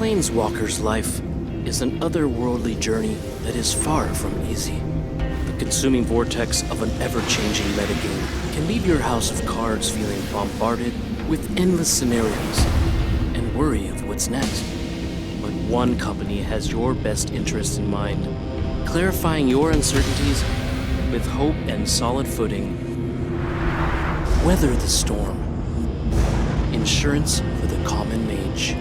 planeswalker's life is an otherworldly journey that is far from easy. The consuming vortex of an ever-changing metagame can leave your house of cards feeling bombarded with endless scenarios and worry of what's next. But one company has your best interests in mind, clarifying your uncertainties with hope and solid footing. Weather the storm. Insurance for the common mage.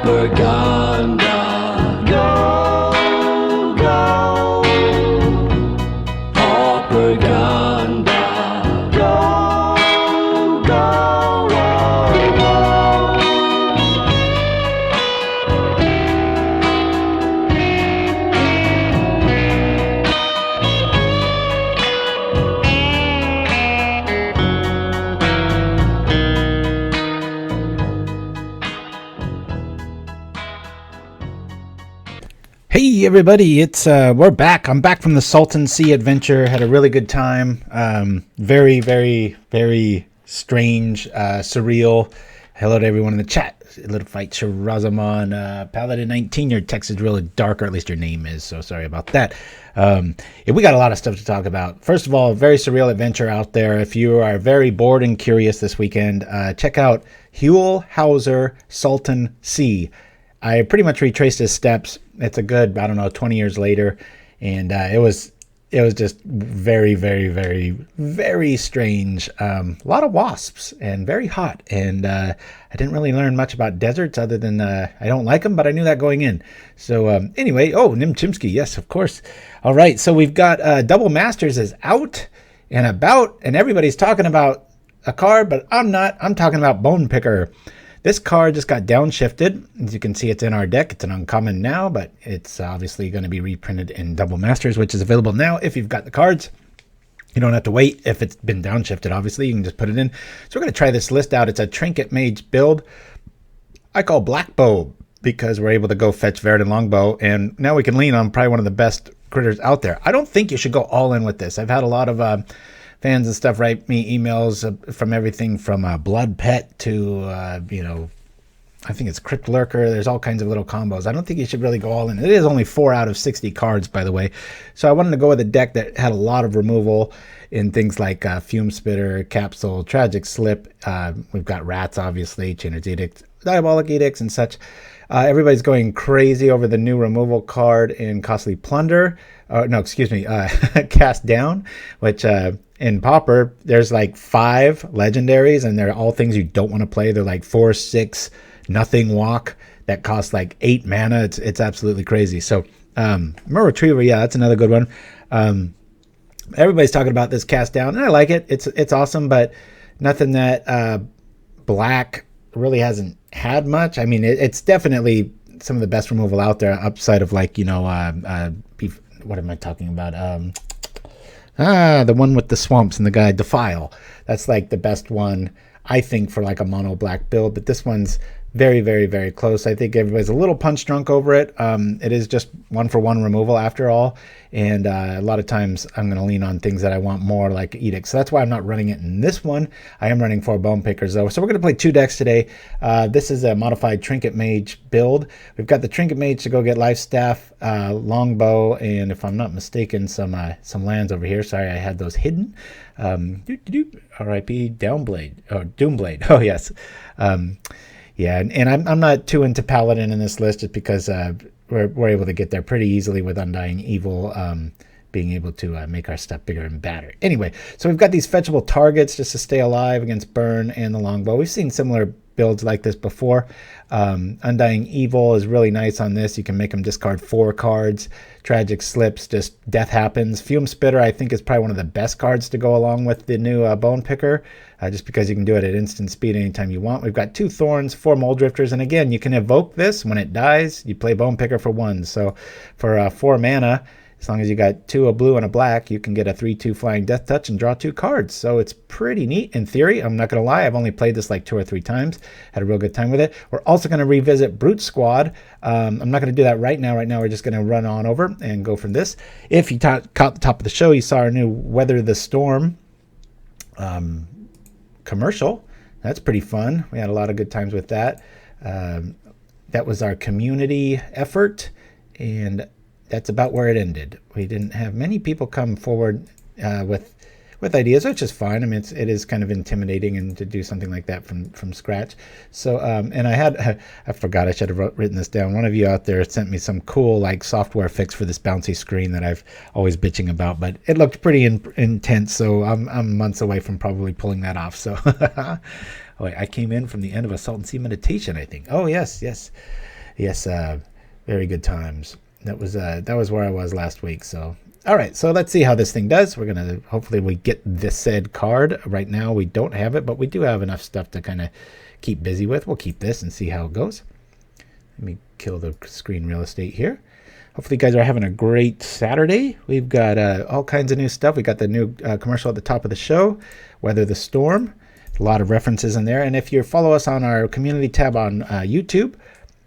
Pauperganda, go, go. Pauperganda, go, go, go, go. Hey everybody, it's we're back. I'm back from the Salton Sea adventure. Had a really good time. Very, very, very strange, surreal. Hello to everyone in the chat. Little fight Shirazamon, Paladin 19. Your text is really dark, or at least your name is. So sorry about that. We got a lot of stuff to talk about. First of all, a very surreal adventure out there. If you are very bored and curious this weekend, check out Huell Hauser Salton Sea. I pretty much retraced his steps. It's a good, 20 years later. And it was just very, very, very, very strange. A lot of wasps and very hot. And I didn't really learn much about deserts other than I don't like them, but I knew that going in. So anyway, Nim Chimsky, yes, of course. All right, so we've got Double Masters is out and about, and everybody's talking about a card, but I'm not. I'm talking about Bone Picker. This card just got downshifted. As you can see, it's in our deck. It's an uncommon now, but it's obviously going to be reprinted in Double Masters, which is available now if you've got the cards. You don't have to wait if it's been downshifted, obviously. You can just put it in. So we're going to try this list out. It's a Trinket Mage build. I call Black Bow because we're able to go fetch Viridian Longbow, and now we can lean on probably one of the best critters out there. I don't think you should go all in with this. I've had a lot of fans and stuff write me emails from everything from Blood Pet to, I think it's Crypt Lurker. There's all kinds of little combos. I don't think you should really go all in. It is only 4 out of 60 cards, by the way. So I wanted to go with a deck that had a lot of removal in things like Fume Spitter, Capsule, Tragic Slip. We've got Rats, obviously, Chainer's Edict, Diabolic Edicts, and such. Everybody's going crazy over the new removal card in Costly Plunder. Cast Down, which in Pauper, there's like 5 legendaries, and they're all things you don't want to play. They're like 4, 6, nothing walk that cost like 8 mana. It's absolutely crazy. So Mer Retriever, yeah, that's another good one. Everybody's talking about this Cast Down, and I like it. It's awesome, but nothing that Black really hasn't had much. I mean, it's definitely some of the best removal out there, upside of like, what am I talking about? The one with the swamps and the guy Defile. That's like the best one, I think, for like a mono black build. But this one's very, very, very close. I think everybody's a little punch drunk over it. It is just 1-for-1 removal after all. And a lot of times I'm going to lean on things that I want more, like Edict. So that's why I'm not running it in this one. I am running 4 Bone Pickers though. So we're going to play 2 decks today. This is a modified Trinket Mage build. We've got the Trinket Mage to go get Lifestaff, Longbow, and if I'm not mistaken, some lands over here. Sorry, I had those hidden. R.I.P. Doomblade. Oh yes. Yeah, and I'm not too into Paladin in this list just because we're able to get there pretty easily with Undying Evil, being able to make our stuff bigger and badder. Anyway, so we've got these fetchable targets just to stay alive against Burn and the Longbow. We've seen similar builds like this before. Undying Evil is really nice on this. You can make them discard 4 cards. Tragic Slips, just death happens. Fume Spitter, I think, is probably one of the best cards to go along with the new Bone Picker, just because you can do it at instant speed anytime you want. We've got 2 Thorns, 4 Mulldrifters, and again, you can evoke this. When it dies, you play Bone Picker for 1. So for 4 mana, As long as you got 2 a blue and a black, you can get a 3/2 flying death touch and draw 2 cards. So it's pretty neat in theory. I'm not going to lie, I've only played this like 2 or 3 times. Had a real good time with it. We're also going to revisit BRUTESQUAD. I'm not going to do that right now. Right now we're just going to run on over and go from this. If you caught the top of the show, you saw our new Weather the Storm commercial. That's pretty fun. We had a lot of good times with that. That was our community effort, and that's about where it ended. We didn't have many people come forward with ideas, which is fine. I mean, it is kind of intimidating and to do something like that from scratch. So, and I forgot I should have written this down. One of you out there sent me some cool like software fix for this bouncy screen that I've always bitching about, but it looked pretty intense. So I'm months away from probably pulling that off. So, oh, wait, I came in from the end of a Salt and Sea meditation, I think. Oh yes. Very good times. That was where I was last week. So, all right. So let's see how this thing does. We're gonna hopefully we get this said card. Right now we don't have it, but we do have enough stuff to kind of keep busy with. We'll keep this and see how it goes. Let me kill the screen real estate here. Hopefully you guys are having a great Saturday. We've got all kinds of new stuff. We got the new commercial at the top of the show, Weather the Storm. A lot of references in there. And if you follow us on our community tab on YouTube,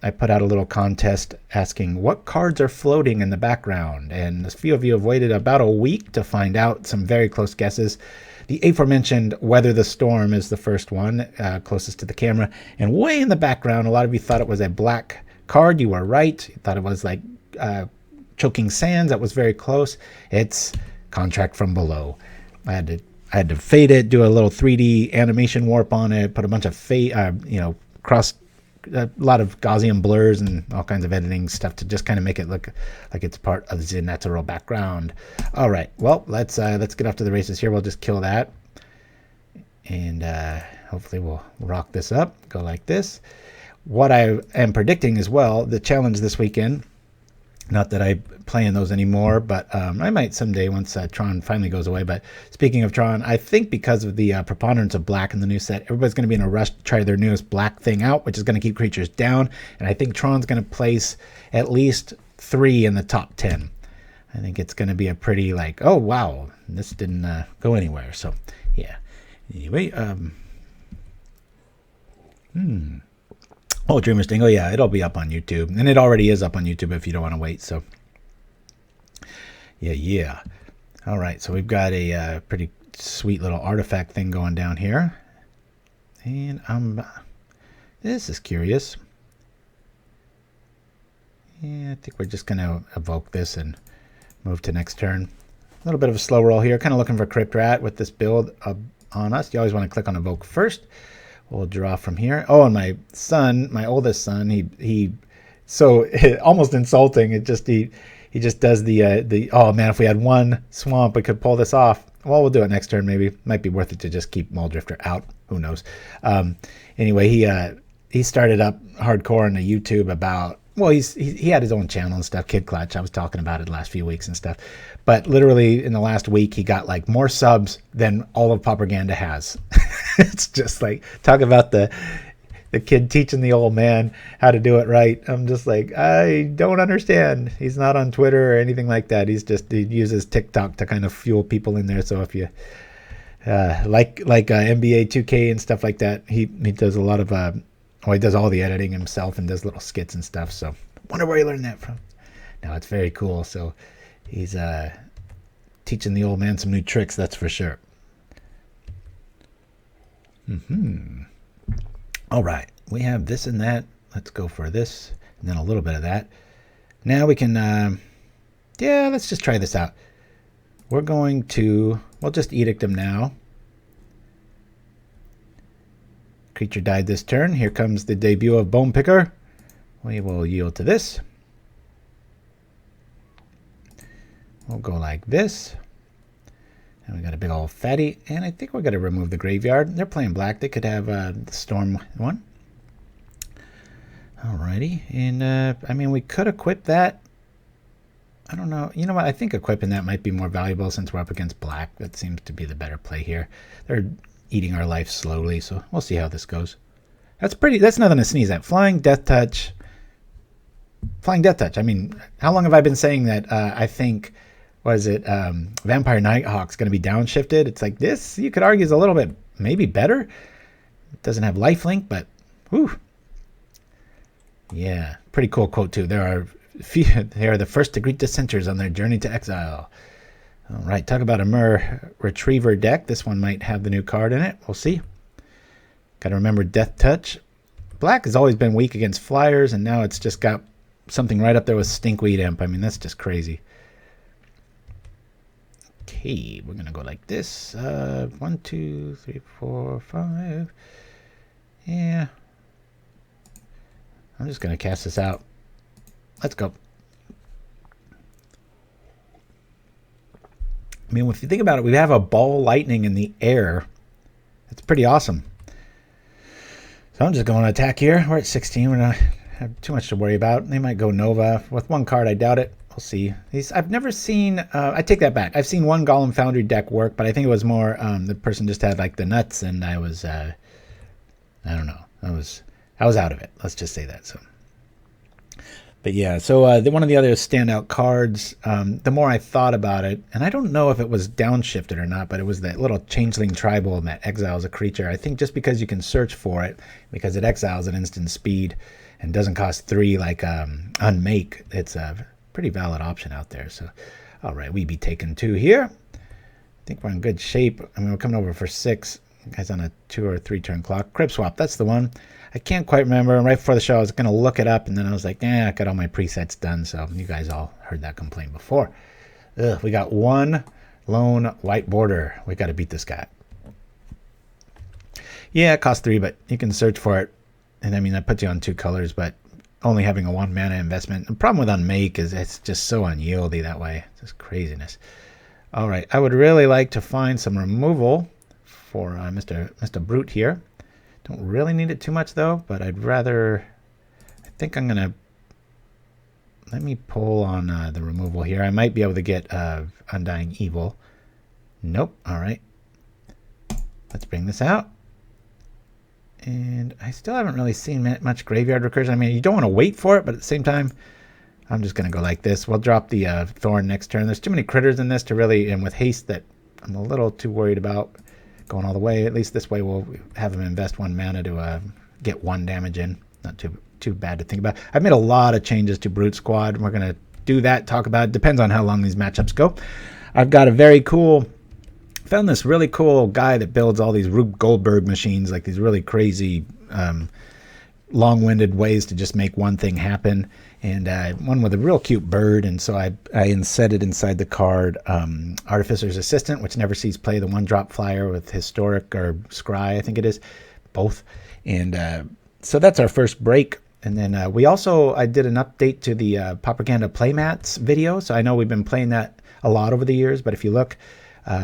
I put out a little contest asking what cards are floating in the background, and a few of you have waited about a week to find out some very close guesses. The aforementioned Weather the Storm is the first one, closest to the camera, and way in the background, a lot of you thought it was a black card. You were right. You thought it was like Choking Sands. That was very close. It's Contract from Below. I had to fade it, do a little 3D animation warp on it, put a bunch of cross a lot of Gaussian blurs and all kinds of editing stuff to just kind of make it look like it's part of the natural background. All right, well, let's get off to the races here. We'll just kill that, and hopefully we'll rock this up, go like this. What I am predicting as well, the challenge this weekend, not that I play in those anymore, but I might someday once Tron finally goes away. But speaking of Tron, I think because of the preponderance of black in the new set, everybody's going to be in a rush to try their newest black thing out, which is going to keep creatures down. And I think Tron's going to place at least 3 in the top 10. I think it's going to be a pretty like, oh, wow, this didn't go anywhere. So, yeah. Anyway, Oh, Dreamer's Dingle, yeah, it'll be up on YouTube. And it already is up on YouTube if you don't want to wait. So, yeah. All right, so we've got a pretty sweet little artifact thing going down here. And this is curious. Yeah, I think we're just going to evoke this and move to next turn. A little bit of a slow roll here. Kind of looking for Crypt Rat with this build on us. You always want to click on evoke first. We'll draw from here. Oh, and my son, my oldest son, he so almost insulting. It just he just does the oh man, if we had one swamp, we could pull this off. Well, we'll do it next turn. Maybe might be worth it to just keep Mulldrifter out. Who knows? Anyway, he started up hardcore on the YouTube about. Well, he had his own channel and stuff, Kid Clutch. I was talking about it the last few weeks and stuff. But literally in the last week, he got like more subs than all of Pauperganda has. It's just like, talk about the kid teaching the old man how to do it right. I'm just like, I don't understand. He's not on Twitter or anything like that. He uses TikTok to kind of fuel people in there. So if you like NBA 2K and stuff like that, he does a lot of he does all the editing himself and does little skits and stuff. So wonder where he learned that from. No, it's very cool. So he's teaching the old man some new tricks, that's for sure. All right, we have this and that. Let's go for this and then a little bit of that. Now we can, let's just try this out. We'll just edict him now. Creature died this turn. Here comes the debut of Bone Picker. We will yield to this. We'll go like this. And we got a big old fatty. And I think we're going to remove the graveyard. They're playing black. They could have the Storm one. Alrighty. And, I mean, we could equip that. I don't know. You know what? I think equipping that might be more valuable since we're up against black. That seems to be the better play here. They're eating our life slowly, so we'll see how this goes. That's nothing to sneeze at. Flying, Death Touch. Flying Death Touch. I mean, how long have I been saying that I think, Vampire Nighthawk's going to be downshifted? It's like this, you could argue, is a little bit maybe better. It doesn't have lifelink, but whew. Yeah, pretty cool quote too. They are the first to greet dissenters on their journey to exile. All right, talk about a Myr Retriever deck. This one might have the new card in it. We'll see. Got to remember Death Touch. Black has always been weak against flyers, and now it's just got something right up there with Stinkweed Imp. I mean, that's just crazy. Okay, we're going to go like this. 1, 2, 3, 4, 5. Yeah. I'm just going to cast this out. Let's go. I mean, if you think about it, we have a ball lightning in the air. That's pretty awesome. So I'm just going to attack here. We're at 16. We're not have too much to worry about. They might go Nova. With one card, I doubt it. We'll see. I've never seen... I take that back. I've seen one Golem Foundry deck work, but I think it was more the person just had like the nuts, and I was... I don't know. I was out of it. Let's just say that. So... But yeah, so one of the other standout cards, the more I thought about it, and I don't know if it was downshifted or not, but it was that little Changeling Tribal that exiles a creature. I think just because you can search for it, because it exiles at instant speed and doesn't cost 3 like Unmake, it's a pretty valid option out there. So, all right, we be taking 2 here. I think we're in good shape. I mean, we're coming over for 6. Guys on a 2 or 3 turn clock. Crypt Swap, that's the one. I can't quite remember. Right before the show, I was going to look it up, and then I was like, I got all my presets done. So you guys all heard that complaint before. Ugh, we got 1 lone white border. We got to beat this guy. Yeah, it costs 3, but you can search for it. And I mean, that puts you on 2 colors, but only having a 1 mana investment. The problem with Unmake is it's just so unyieldy that way. It's just craziness. All right, I would really like to find some removal for Mr. Brute here. Don't really need it too much though, but I'd rather... I think I'm going to... Let me pull on the removal here. I might be able to get Undying Evil. Nope. All right. Let's bring this out. And I still haven't really seen much graveyard recursion. I mean, you don't want to wait for it, but at the same time, I'm just going to go like this. We'll drop the Thorn next turn. There's too many critters in this to really... And with haste that I'm a little too worried about going all the way. At least this way we'll have him invest 1 mana to get 1 damage in. Not too bad to think about. I've made a lot of changes to Brute Squad. We're going to do that, talk about it. Depends on how long these matchups go. I've got a very cool... Found this really cool guy that builds all these Rube Goldberg machines, like these really crazy long-winded ways to just make one thing happen. And one with a real cute bird, and so I insetted inside the card Artificer's Assistant, which never sees play, the 1-drop flyer with Historic or Scry, I think it is, both. And so that's our first break. And then I did an update to the Pauperganda playmats video, so I know we've been playing that a lot over the years, but if you look,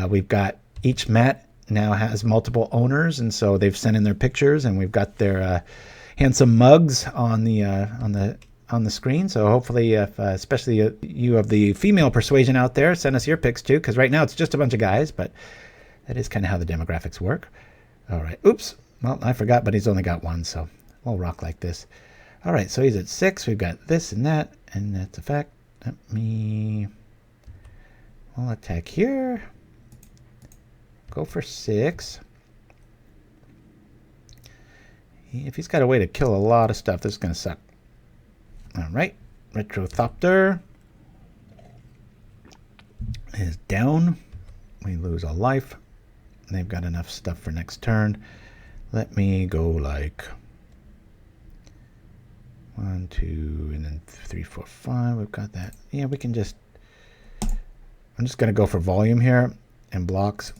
we've got each mat now has multiple owners, and so they've sent in their pictures, and we've got their handsome mugs on the screen. So hopefully, if especially you of the female persuasion out there, send us your pics too, because right now it's just a bunch of guys, but that is kind of how the demographics work. All right. Oops. Well, I forgot, but he's only got 1, so we'll rock like this. All right. So he's at 6. We've got this and that, and that's a fact. We'll attack here. Go for 6. If he's got a way to kill a lot of stuff, this is going to suck. All right, Ornithopter is down. We lose a life. They've got enough stuff for next turn. Let me go like 1, 2, and then 3, 4, 5. We've got that. Yeah, we can just... I'm just going to go for volume here and blocks.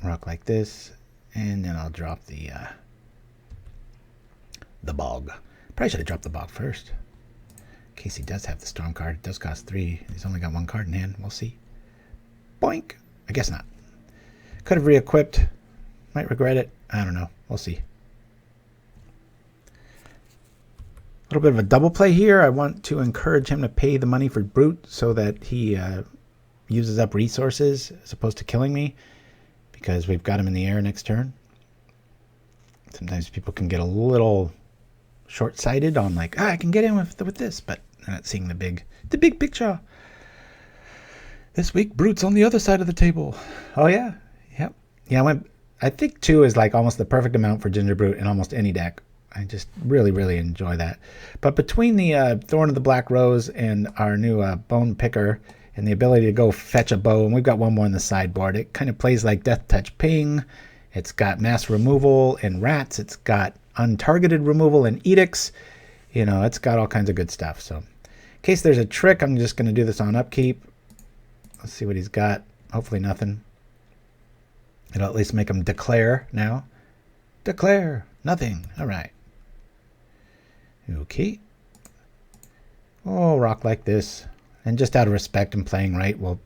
Rock like this, and then I'll drop the Bog. Probably should have dropped the Bog first. In case he does have the Storm card. It does cost 3. He's only got 1 card in hand. We'll see. Boink. I guess not. Could have re-equipped. Might regret it. I don't know. We'll see. A little bit of a double play here. I want to encourage him to pay the money for Brute so that he uses up resources as opposed to killing me, because we've got him in the air next turn. Sometimes people can get a little short-sighted on like, I can get in with this, but not seeing the big picture. This week, Brute's on the other side of the table. Oh yeah, yep, yeah. I think 2 is like almost the perfect amount for Ginger Brute in almost any deck. I just really enjoy that. But between the Thorn of the Black Rose and our new Bone Picker and the ability to go fetch a bow, and we've got one more in the sideboard, it kind of plays like Death Touch Ping. It's got mass removal and rats. It's got untargeted removal and edicts. You know, it's got all kinds of good stuff. So in case there's a trick, I'm just going to do this on upkeep. Let's see what he's got. Hopefully nothing. It'll at least make him declare now. Declare. Nothing. All right. Okay. Oh, rock like this. And just out of respect and playing right, we'll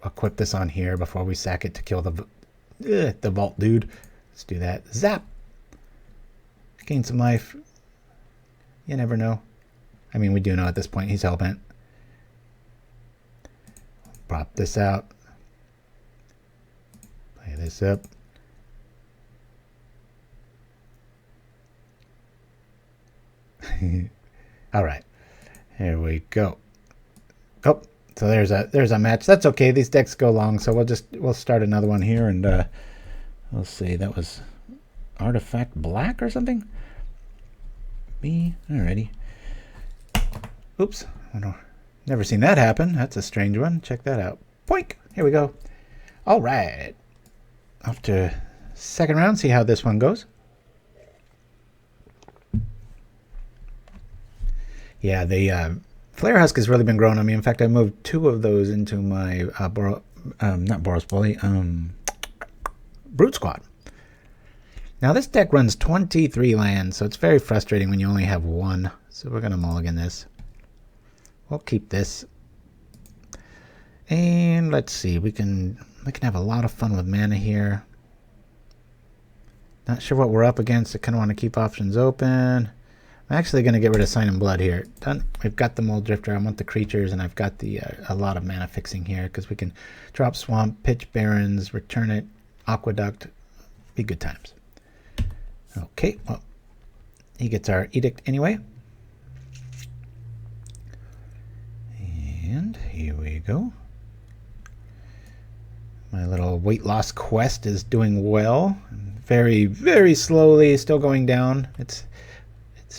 equip this on here before we sack it to kill the vault dude. Let's do that. Zap. Gain some life. You never know. I mean, we do know at this point he's hellbent. Prop this out. Play this up. All right. Here we go. Oh, so there's a match. That's okay. These decks go long, so we'll start another one here, and we'll see. That was Artifact Black or something. Alrighty. Oops. I don't know. Never seen that happen. That's a strange one. Check that out. Poink. Here we go. All right. Off to second round. See how this one goes. Yeah, the Flare Husk has really been growing on me. In fact, I moved 2 of those into my not Boros Bully, Brute Squad. Now this deck runs 23 lands, so it's very frustrating when you only have 1. So we're gonna mulligan this. We'll keep this, and let's see. We can have a lot of fun with mana here. Not sure what we're up against. I kind of want to keep options open. I'm actually going to get rid of Sign in Blood here. Done. We've got the Mulldrifter. I want the creatures, and I've got the a lot of mana fixing here because we can drop Swamp, pitch Barrens, return it, Aqueduct. Be good times. Okay, well, he gets our Edict anyway. And here we go. My little weight loss quest is doing well. Very slowly, still going down. It's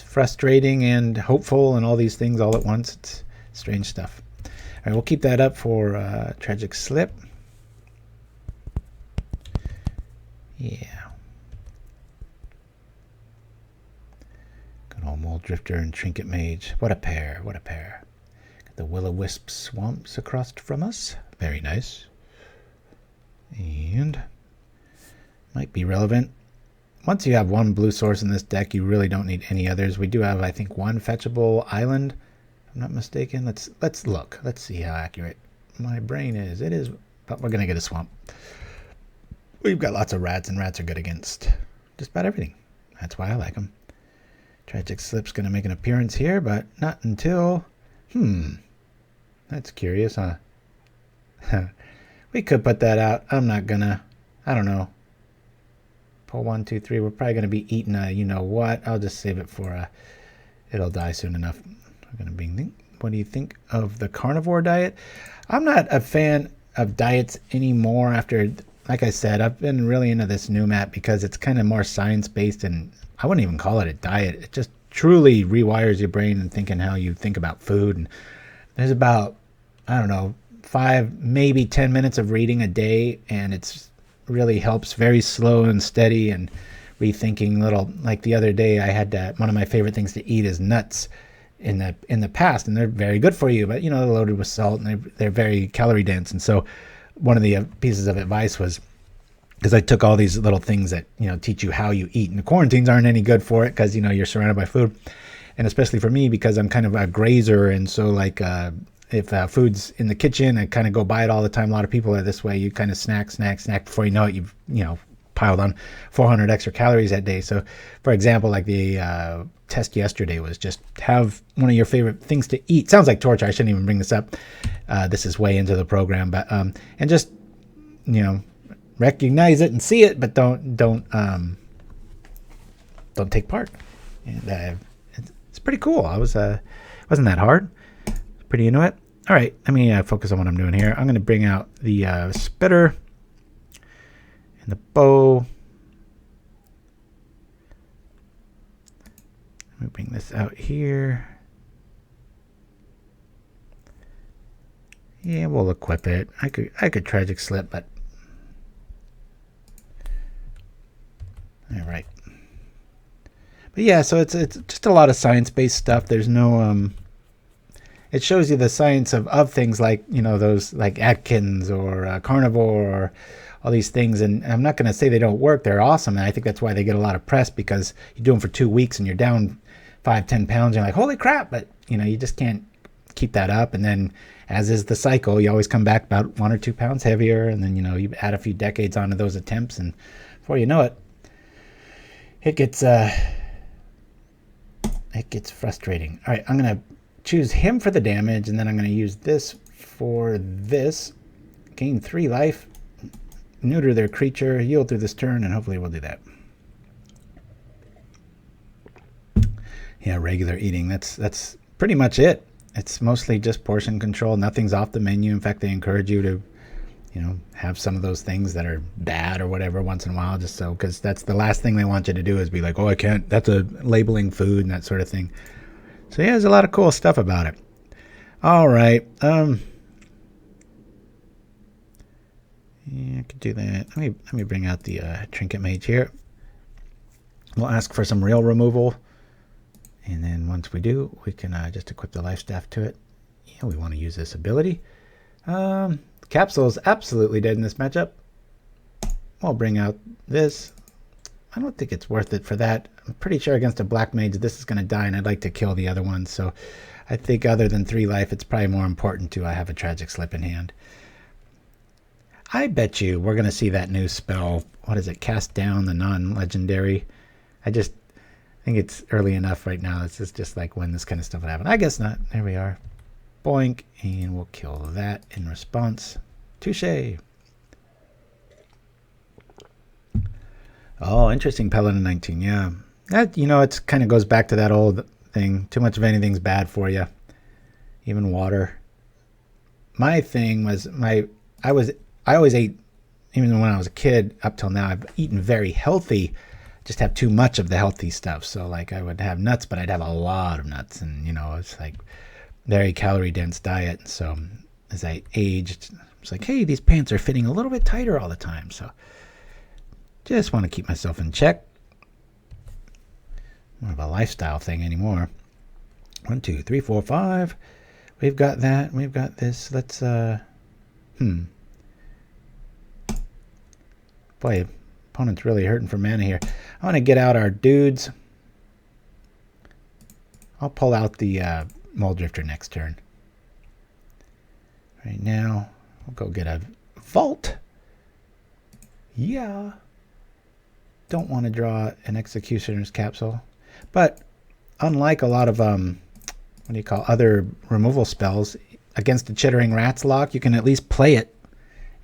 frustrating and hopeful and all these things all at once. It's strange stuff. All right, we'll keep that up for Tragic Slip. Yeah. Good old Mulldrifter and Trinket Mage. What a pair. What a pair. Got the Will-O-Wisp Swamps across from us. Very nice. And might be relevant. Once you have 1 blue source in this deck, you really don't need any others. We do have, I think, 1 fetchable island, if I'm not mistaken. Let's look. Let's see how accurate my brain is. It is, but we're going to get a swamp. We've got lots of rats, and rats are good against just about everything. That's why I like them. Tragic Slip's going to make an appearance here, but not until... That's curious, huh? We could put that out. I'm not going to... I don't know. Pull 1, 2, 3. We're probably going to be eating a you-know-what. I'll just save it for it'll die soon enough. We're going to be... What do you think of the carnivore diet? I'm not a fan of diets anymore after... Like I said, I've been really into this new map because it's kind of more science-based, and I wouldn't even call it a diet. It just truly rewires your brain and thinking how you think about food. And there's about, I don't know, 5, maybe 10 minutes of reading a day, and it's really helps very slow and steady and rethinking little, like the other day I had one of my favorite things to eat is nuts in the past, and they're very good for you, but they're loaded with salt and they're very calorie dense. And so one of the pieces of advice was, because I took all these little things that teach you how you eat, and the quarantines aren't any good for it because you're surrounded by food, and especially for me because I'm kind of a grazer, and so like if food's in the kitchen, I kind of go by it all the time. A lot of people are this way. You kind of snack before you know it. You've piled on 400 extra calories that day. So, for example, like the test yesterday was just have one of your favorite things to eat. Sounds like torture. I shouldn't even bring this up. This is way into the program, but and just recognize it and see it, but don't take part. And it's pretty cool. Wasn't that hard. Pretty into it. All right, let me focus on what I'm doing here. I'm going to bring out the spitter and the bow. Let me bring this out here. Yeah, we'll equip it. I could tragic slip, but all right. But yeah, so it's just a lot of science-based stuff. There's no it shows you the science of things like, you know, those like Atkins or carnivore or all these things. And I'm not going to say they don't work. They're awesome. And I think that's why they get a lot of press, because you do them for 2 weeks and you're down 5-10 pounds. You're like, holy crap. But, you know, you just can't keep that up. And then, as is the cycle, you always come back about 1 or 2 pounds heavier. And then, you know, you add a few decades onto those attempts. And before you know it, it gets frustrating. All right, I'm going to choose him for the damage, and then I'm going to use this for this. Gain 3 life, neuter their creature, heal through this turn, and hopefully we'll do that. Yeah, regular eating. That's pretty much it. It's mostly just portion control. Nothing's off the menu. In fact, they encourage you to, you know, have some of those things that are bad or whatever once in a while, just so, because that's the last thing they want you to do is be like, oh, I can't. That's a labeling food and that sort of thing. So yeah, there's a lot of cool stuff about it. All right. Yeah, I could do that. Let me bring out the Trinket Mage here. We'll ask for some real removal, and then once we do, we can just equip the Lifestaff to it. Yeah, we want to use this ability. Capsule is absolutely dead in this matchup. We'll bring out this. I don't think it's worth it for that. I'm pretty sure against a black mage this is going to die, and I'd like to kill the other one. So I think other than 3 life, it's probably more important to have a tragic slip in hand. I bet you we're going to see that new spell. What is it? Cast down the non-legendary. I think it's early enough right now. This is just like when this kind of stuff would happen. I guess not. There we are. Boink, and we'll kill that in response. Touche. Oh, interesting. Paladin 19. Yeah. That, you know, it kind of goes back to that old thing. Too much of anything's bad for you. Even water. My thing was I always ate, even when I was a kid up till now, I've eaten very healthy. Just have too much of the healthy stuff. So like I would have nuts, but I'd have a lot of nuts, and you know, it's like very calorie dense diet. So as I aged, it's like, hey, these pants are fitting a little bit tighter all the time. So just want to keep myself in check. More of a lifestyle thing anymore. 1, 2, 3, 4, 5. We've got that. We've got this. Let's Boy, opponent's really hurting for mana here. I want to get out our dudes. I'll pull out the Mulldrifter next turn. Right now, we'll go get a Vault. Yeah. Don't want to draw an Executioner's Capsule. But unlike a lot of, other removal spells, against the Chittering Rats lock, you can at least play it.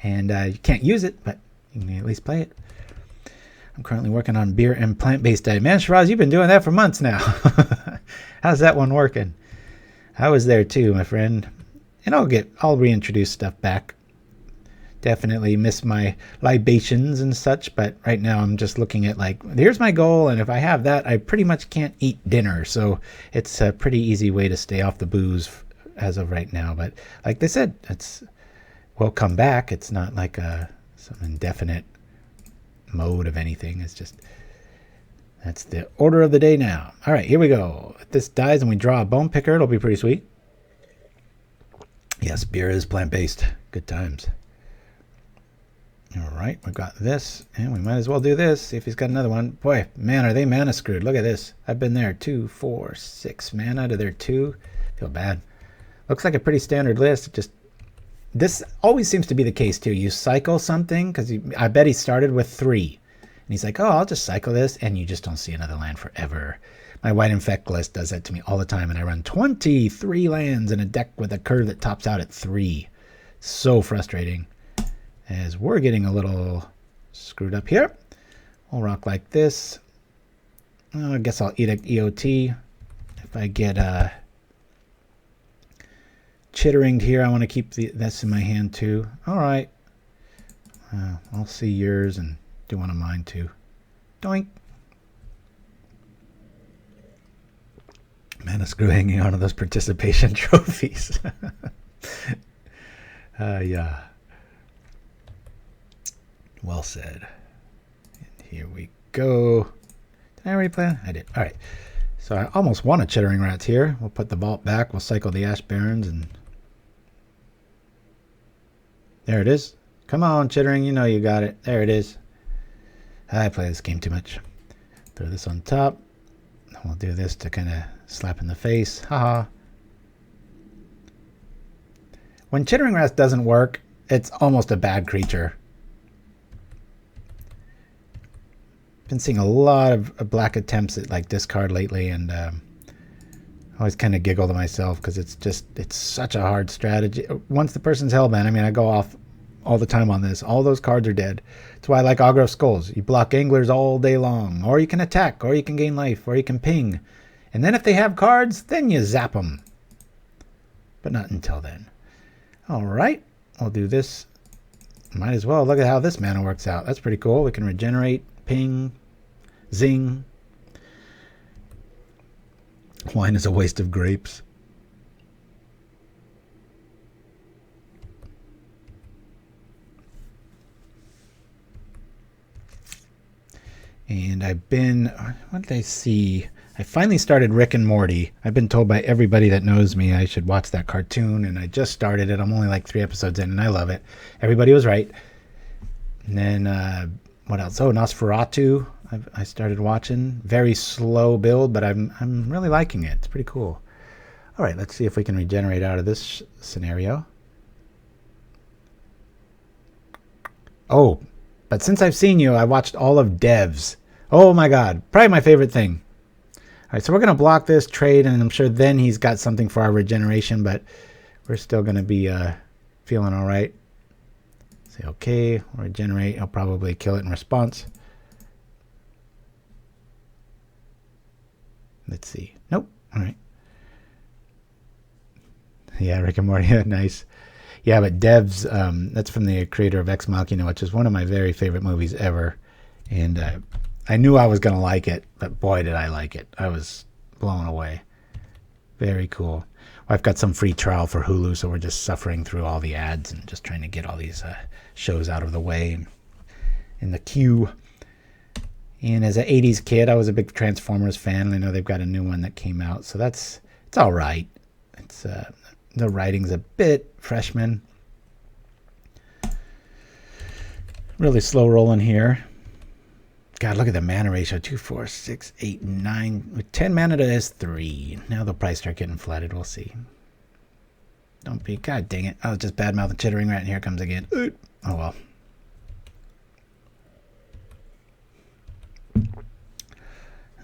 And you can't use it, but you can at least play it. I'm currently working on beer and plant-based diet. Man, Shiraz, you've been doing that for months now. How's that one working? I was there too, my friend. And I'll reintroduce stuff back. Definitely miss my libations and such, but right now I'm just looking at like, here's my goal, and if I have that, I pretty much can't eat dinner. So it's a pretty easy way to stay off the booze as of right now. But like they said, we'll come back. It's not like some indefinite mode of anything. It's just, that's the order of the day now. All right, here we go. If this dies and we draw a Bone Picker, it'll be pretty sweet. Yes, beer is plant-based. Good times. All right, we've got this, and we might as well do this. See if he's got another one. Boy, man, are they mana screwed. Look at this. I've been there. 2, 4, 6 mana to their 2. Feel bad. Looks like a pretty standard list. This always seems to be the case, too. You cycle something, because I bet he started with 3. And he's like, oh, I'll just cycle this, and you just don't see another land forever. My White Infect list does that to me all the time, and I run 23 lands in a deck with a curve that tops out at 3. So frustrating. As we're getting a little screwed up here. We'll rock like this. I guess I'll Edict EOT. if I get chitteringed here, I want to keep this in my hand too. All right. I'll see yours and do one of mine too. Doink. Man, a screw hanging on to those participation trophies. Yeah. Well said. And here we go. Did I already play that? I did. All right. So I almost won a Chittering Rats here. We'll put the vault back. We'll cycle the Ash Barrens and there it is. Come on, Chittering. You know you got it. There it is. I play this game too much. Throw this on top. We'll do this to kind of slap in the face. Haha. When Chittering Rats doesn't work, it's almost a bad creature. Been seeing a lot of black attempts at like discard lately, and I always kind of giggle to myself because it's such a hard strategy. Once the person's hellbent, I mean, I go off all the time on this. All those cards are dead. That's why I like Augur of Skulls. You block anglers all day long, or you can attack, or you can gain life, or you can ping. And then if they have cards, then you zap them. But not until then. All right, I'll do this. Might as well. Look at how this mana works out. That's pretty cool. We can regenerate, ping, zing. Wine is a waste of grapes. And I've been, what did I see? I finally started Rick and Morty. I've been told by everybody that knows me I should watch that cartoon, and I just started it. I'm only like 3 episodes in, and I love it. Everybody was right. And then, what else? Oh, Nosferatu. I started watching. Very slow build, but I'm really liking it. It's pretty cool. All right, let's see if we can regenerate out of this scenario. Oh, but since I've seen you, I watched all of Devs. Oh my God, probably my favorite thing. All right, so we're going to block this trade, and I'm sure then he's got something for our regeneration, but we're still going to be feeling all right. Say okay, regenerate. I'll probably kill it in response. Let's see. Nope. All right. Yeah, Rick and Morty. Nice. Yeah, but Devs, that's from the creator of Ex Machina, which is one of my very favorite movies ever. And I knew I was going to like it, but boy, did I like it. I was blown away. Very cool. Well, I've got some free trial for Hulu, so we're just suffering through all the ads and just trying to get all these shows out of the way in the queue. And as an 80s kid, I was a big Transformers fan. I know they've got a new one that came out, so it's all right. It's the writing's a bit freshman. Really slow rolling here. God, look at the mana ratio. 2, 4, 6, 8, 9. With 10 mana to S3. Now they'll probably start getting flooded. We'll see. Don't be. God dang it. I was just bad mouthing Chittering Rat, and here it comes again. Oh well.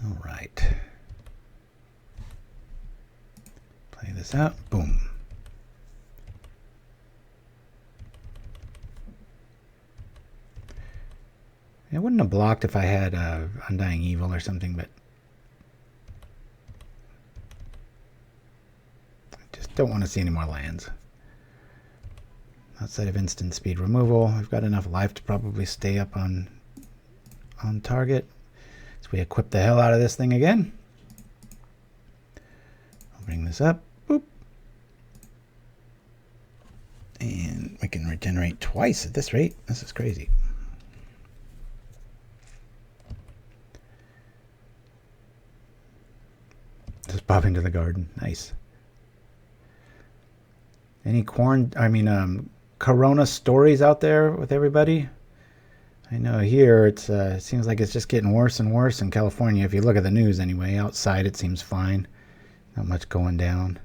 All right. Play this out. Boom. It wouldn't have blocked if I had Undying Evil or something, but I just don't want to see any more lands. Outside of instant speed removal, I've got enough life to probably stay up on target. So we equip the hell out of this thing again. I'll bring this up. Boop. And we can regenerate twice at this rate. This is crazy. Just pop into the garden. Nice. Any Corona stories out there with everybody? I know here it seems like it's just getting worse and worse in California. If you look at the news anyway, outside it seems fine. Not much going down.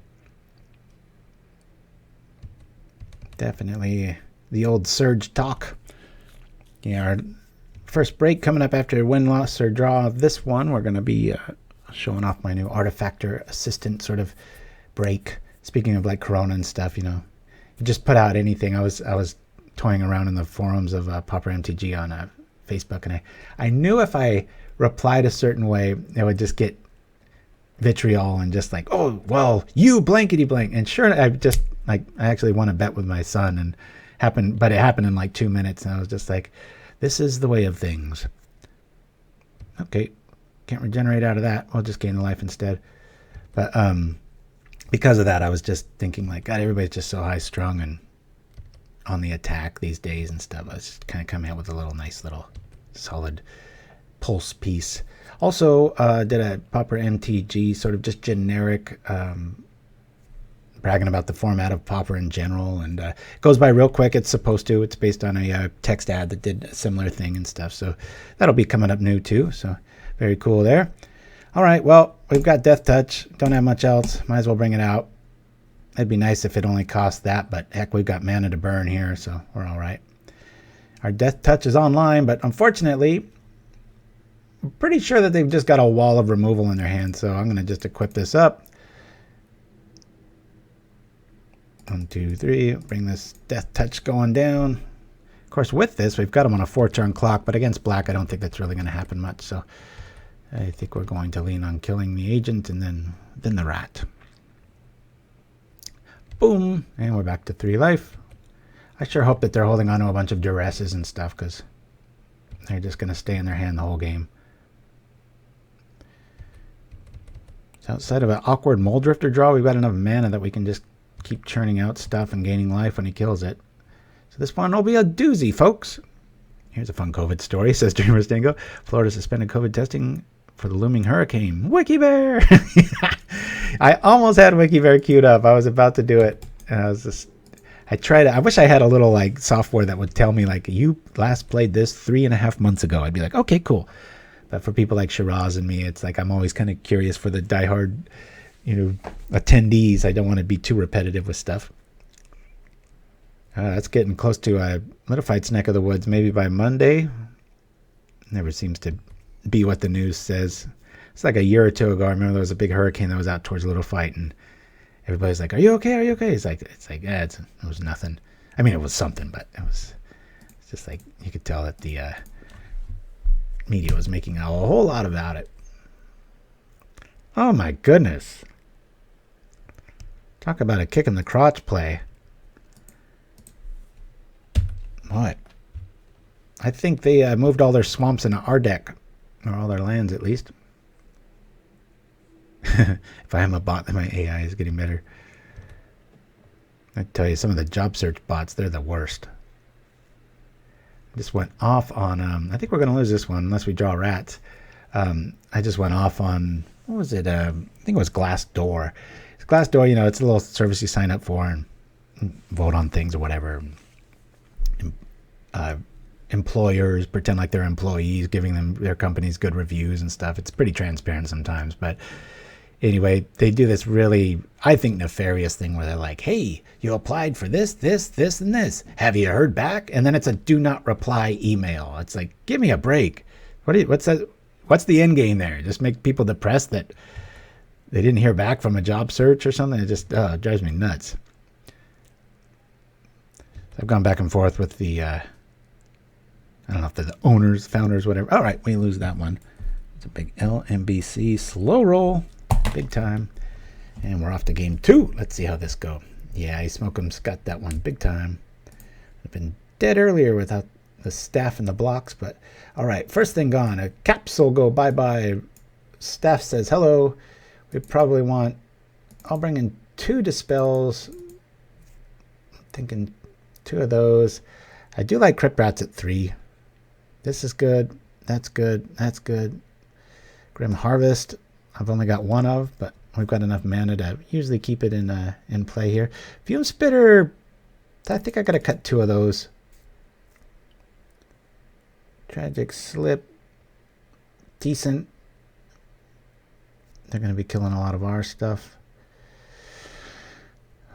Definitely the old surge talk. Yeah, our first break coming up after win, loss, or draw of this one. We're going to be showing off my new Artifactor Assistant sort of break. Speaking of like Corona and stuff, you know, you just put out anything. I was toying around in the forums of paupermtg on Facebook, and I knew if I replied a certain way, it would just get vitriol and just like, oh, well, you blankety blank. And sure, I just like, I actually won a bet with my son and but it happened in like 2 minutes. And I was just like, this is the way of things. Okay. Can't regenerate out of that. We'll just gain a life instead. But because of that, I was just thinking like, God, everybody's just so high strung and on the attack these days and stuff. I was just kind of coming out with a nice little solid pulse piece. Also, did a Pauper MTG, sort of just generic, bragging about the format of Pauper in general, and it goes by real quick. It's supposed to. It's based on a text ad that did a similar thing and stuff, so that'll be coming up new too, so very cool there. All right, well, we've got Death Touch. Don't have much else. Might as well bring it out. It'd be nice if it only cost that, but heck, we've got mana to burn here, so we're all right. Our Death Touch is online, but unfortunately, I'm pretty sure that they've just got a wall of removal in their hand, so I'm going to just equip this up. 1, 2, 3. Bring this Death Touch going down. Of course, with this, we've got them on a 4-turn clock, but against black, I don't think that's really going to happen much, so I think we're going to lean on killing the agent and then the rat. Boom! And we're back to 3 life. I sure hope that they're holding on to a bunch of Duresses and stuff, because they're just going to stay in their hand the whole game. So outside of an awkward Mulldrifter draw, we've got enough mana that we can just keep churning out stuff and gaining life when he kills it. So this one will be a doozy, folks. Here's a fun COVID story, says Dreamer Stingo. Florida suspended COVID testing for the looming hurricane. Wiki Bear! I almost had Wiki Bear queued up. I was about to do it. And I wish I had a little like software that would tell me like, you last played this 3.5 months ago. I'd be like, okay, cool. But for people like Shiraz and me, it's like I'm always kind of curious for the diehard, attendees. I don't want to be too repetitive with stuff. That's getting close to Littlefight's neck of the woods. Maybe by Monday. Never seems to be what the news says. It's like a year or two ago. I remember there was a big hurricane that was out towards Littlefight, and everybody's like, "Are you okay? Are you okay?" It's like, yeah, it was nothing. I mean, it was something, but it's just like you could tell that the media was making a whole lot about it. Oh my goodness. Talk about a kick in the crotch play. What? I think they moved all their swamps into our deck. Or all their lands, at least. If I am a bot, then my AI is getting better. I tell you, some of the job search bots, they're the worst. Just went off on, I think we're going to lose this one unless we draw rats. I just went off on, what was it? I think it was Glassdoor. It's Glassdoor, it's a little service you sign up for and vote on things or whatever. Employers pretend like they're employees, giving them their companies good reviews and stuff. It's pretty transparent sometimes, but anyway, they do this really, I think, nefarious thing where they're like, hey, you applied for this, and this. Have you heard back? And then it's a do not reply email. It's like, give me a break. What's that? What's the end game there? Just make people depressed that they didn't hear back from a job search or something? It just drives me nuts. I've gone back and forth with the, I don't know if they're the owners, founders, whatever. All right, we lose that one. It's a big LMBC slow roll. Big time. And we're off to game 2. Let's see how this go. Yeah, Smoke'em's got that one big time. I've been dead earlier without the staff and the blocks, but all right, first thing gone. A capsule go bye-bye. Staff says hello. We probably want, I'll bring in 2 dispels. I'm thinking 2 of those. I do like Crypt Rats at 3. This is good. That's good. That's good. Grim Harvest. I've only got 1 of, but we've got enough mana to usually keep it in play here. Fume Spitter, I think I got to cut 2 of those. Tragic Slip, decent. They're going to be killing a lot of our stuff.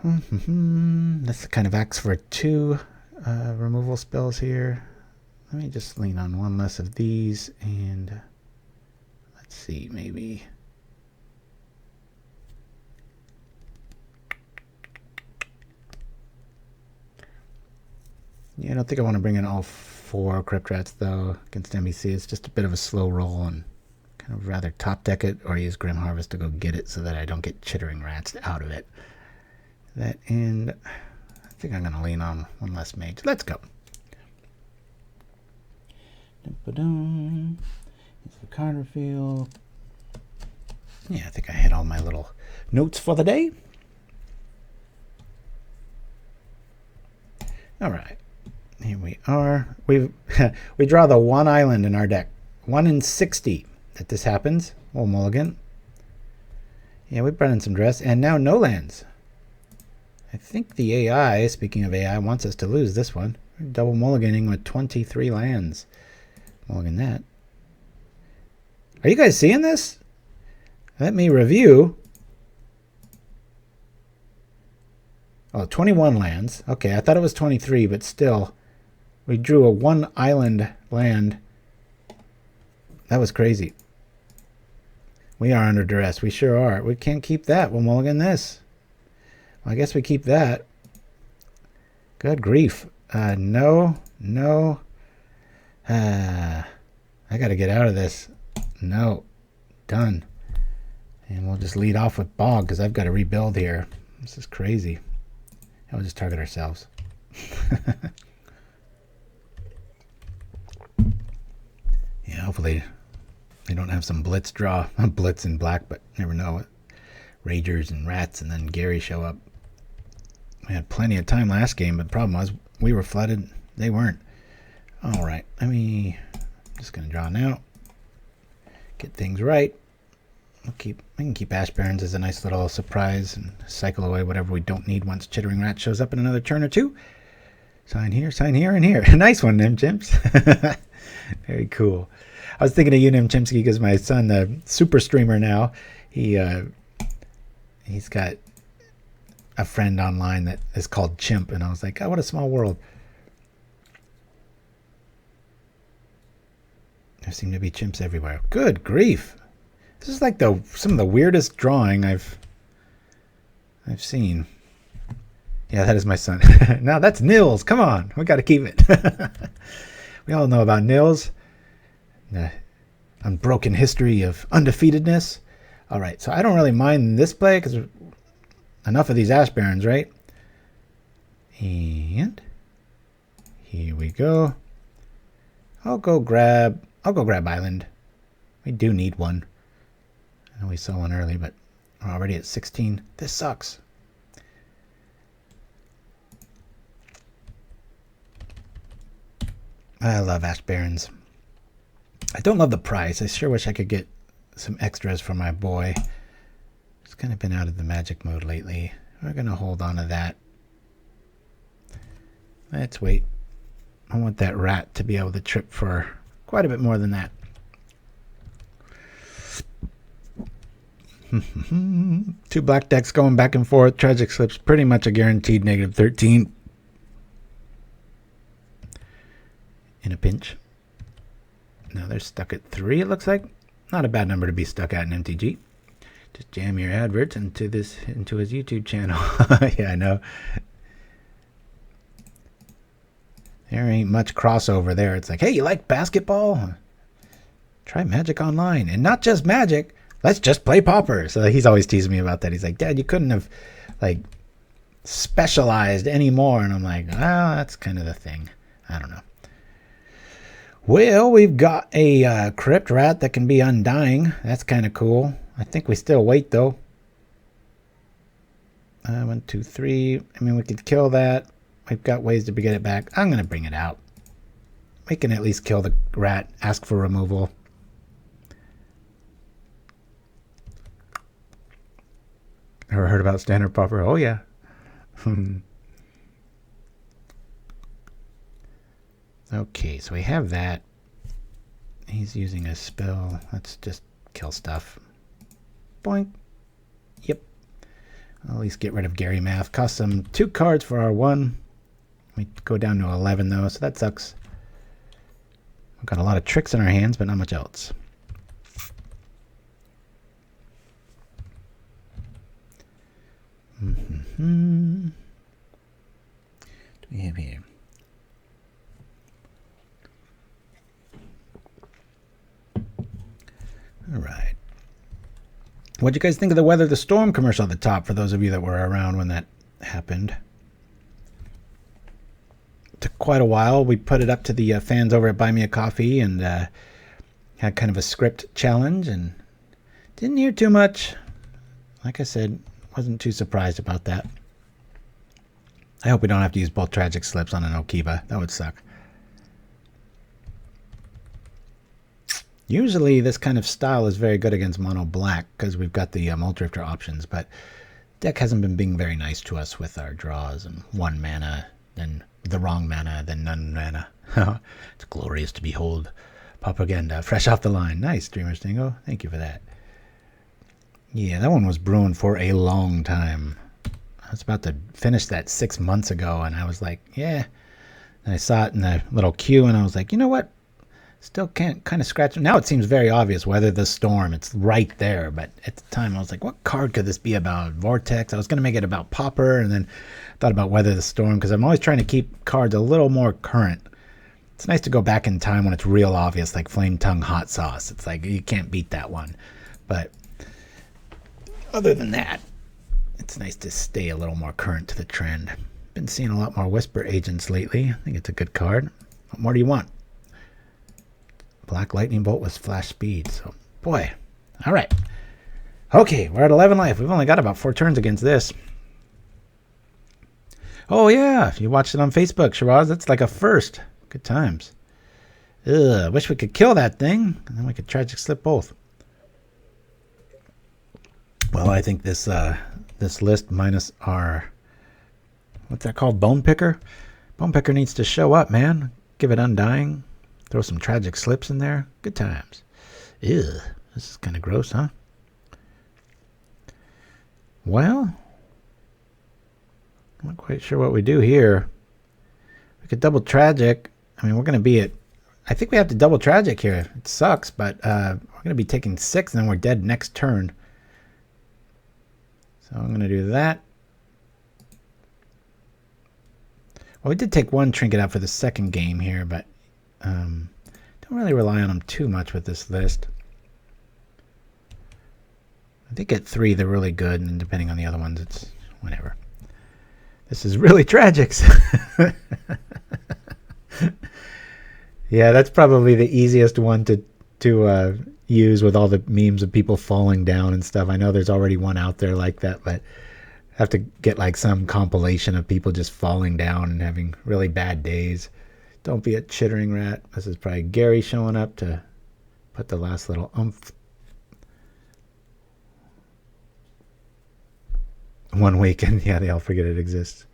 That's the kind of axe for 2 removal spells here. Let me just lean on 1 less of these, and let's see, maybe. Yeah, I don't think I want to bring in all 4 Crypt Rats, though, against MEC. It's just a bit of a slow roll and Kind of rather top deck it or use Grim Harvest to go get it so that I don't get Chittering Rats out of it. That and I think I'm going to lean on one less mage. Let's go. Here's the Carter field. Yeah, I think I hit all my little notes for the day. All right, here we are. We draw the one island in our deck. 1 in 60 that this happens. We'll mulligan. Yeah, we brought in some Duress, and now no lands. I think the AI, speaking of AI, wants us to lose this one. We're double mulliganing with 23 lands. Mulligan that. Are you guys seeing this? Let me review. Oh, 21 lands. Okay, I thought it was 23, but still. We drew a one island land. That was crazy. We are under duress. We sure are. We can't keep that. We'll mulligan this. Well, I guess we keep that. Good grief. No. I got to get out of this. No. Done. And we'll just lead off with Bog because I've got to rebuild here. This is crazy. And we'll just target ourselves. Yeah, hopefully they don't have some blitz draw. Blitz in black, but never know. Ragers and Rats and then Gary show up. We had plenty of time last game, but the problem was we were flooded. They weren't. All right, I'm just going to draw now. Get things right. I can keep Ash Barrens as a nice little surprise and cycle away whatever we don't need once Chittering Rat shows up in another turn or two. Sign here, and here. Nice one, Nim Chimps. Very cool. I was thinking of you, Nim Chimpsky, because my son, the super streamer now, he's got a friend online that is called Chimp, and I was like, oh, what a small world. There seem to be chimps everywhere. Good grief. This is like some of the weirdest drawing I've seen. Yeah, that is my son. Now that's Nils. Come on, we got to keep it. We all know about Nils. The unbroken history of undefeatedness. All right, so I don't really mind this play because enough of these Ash Barrens, right? And here we go. I'll go grab Island. We do need one. I know we saw one early, but we're already at 16. This sucks. I love Ash Barrens. I don't love the price. I sure wish I could get some extras for my boy. He's kind of been out of the magic mode lately. We're going to hold on to that. Let's wait. I want that rat to be able to trip for quite a bit more than that. Two black decks going back and forth. Tragic Slip's pretty much a guaranteed negative 13. In a pinch. Now they're stuck at 3, it looks like. Not a bad number to be stuck at in MTG. Just jam your adverts into his YouTube channel. Yeah, I know. There ain't much crossover there. It's like, hey, you like basketball? Try Magic Online. And not just Magic. Let's just play Pauper. So he's always teasing me about that. He's like, Dad, you couldn't have like specialized anymore. And I'm like, well, that's kind of the thing. I don't know. Well, we've got a Crypt Rat that can be Undying. That's kind of cool. I think we still wait, though. 1, 2, 3. I mean, we could kill that. We've got ways to get it back. I'm going to bring it out. We can at least kill the rat, ask for removal. Ever heard about standard Pauper? Oh, yeah. Okay, so we have that. He's using a spell. Let's just kill stuff. Boink. Yep. I'll at least get rid of Gary Math. Cost them 2 cards for our 1. We go down to 11, though, so that sucks. We've got a lot of tricks in our hands, but not much else. What do we have here? All What'd you guys think of the Weather the Storm commercial at the top, for those of you that were around when that happened? Took quite a while. We put it up to the fans over at Buy Me a Coffee and had kind of a script challenge and didn't hear too much. Like I said, wasn't too surprised about that. I hope we don't have to use both Tragic Slips on an Okiba. That would suck. Usually this kind of style is very good against mono black because we've got the Mulldrifter options, but deck hasn't been being very nice to us with our draws and 1 mana, then the wrong mana, then none mana. It's glorious to behold. Pauperganda, fresh off the line. Nice, Dreamer Stingo. Thank you for that. Yeah, that one was brewing for a long time. I was about to finish that 6 months ago, and I was like, yeah. And I saw it in the little queue, and I was like, you know what? Still can't kind of scratch it. Now it seems very obvious. Weather the Storm. It's right there. But at the time, I was like, what card could this be about? Vortex. I was going to make it about Pauper, and then thought about Weather the Storm, because I'm always trying to keep cards a little more current. It's nice to go back in time when it's real obvious, like Flame Tongue Hot Sauce. It's like, you can't beat that one. But other than that, it's nice to stay a little more current to the trend. Been seeing a lot more Whisper Agents lately. I think it's a good card. What more do you want? Black Lightning Bolt with flash speed. So, boy. All right. Okay, we're at 11 life. We've only got about 4 turns against this. Oh, yeah. If you watched it on Facebook, Shiraz, that's like a first. Good times. Ugh, wish we could kill that thing, and then we could Tragic Slip both. Well, I think this this list minus our, what's that called, Bone Picker? Bone Picker needs to show up, man. Give it Undying. Throw some Tragic Slips in there. Good times. Ew, this is kind of gross, huh? Well, I'm not quite sure what we do here. We could double Tragic. I mean, we're going to be at, I think we have to double Tragic here. It sucks, but we're going to be taking 6, and then we're dead next turn. So I'm going to do that. Well, we did take 1 Trinket out for the second game here, but don't really rely on them too much with this list. I think at 3 they're really good, and then depending on the other ones, it's whatever. This is really tragic. Yeah, that's probably the easiest one to use with all the memes of people falling down and stuff. I know there's already one out there like that, but I have to get like some compilation of people just falling down and having really bad days. Don't be a chittering rat. This is probably Gary showing up to put the last little oomph. One weekend. Yeah, they all forget it exists.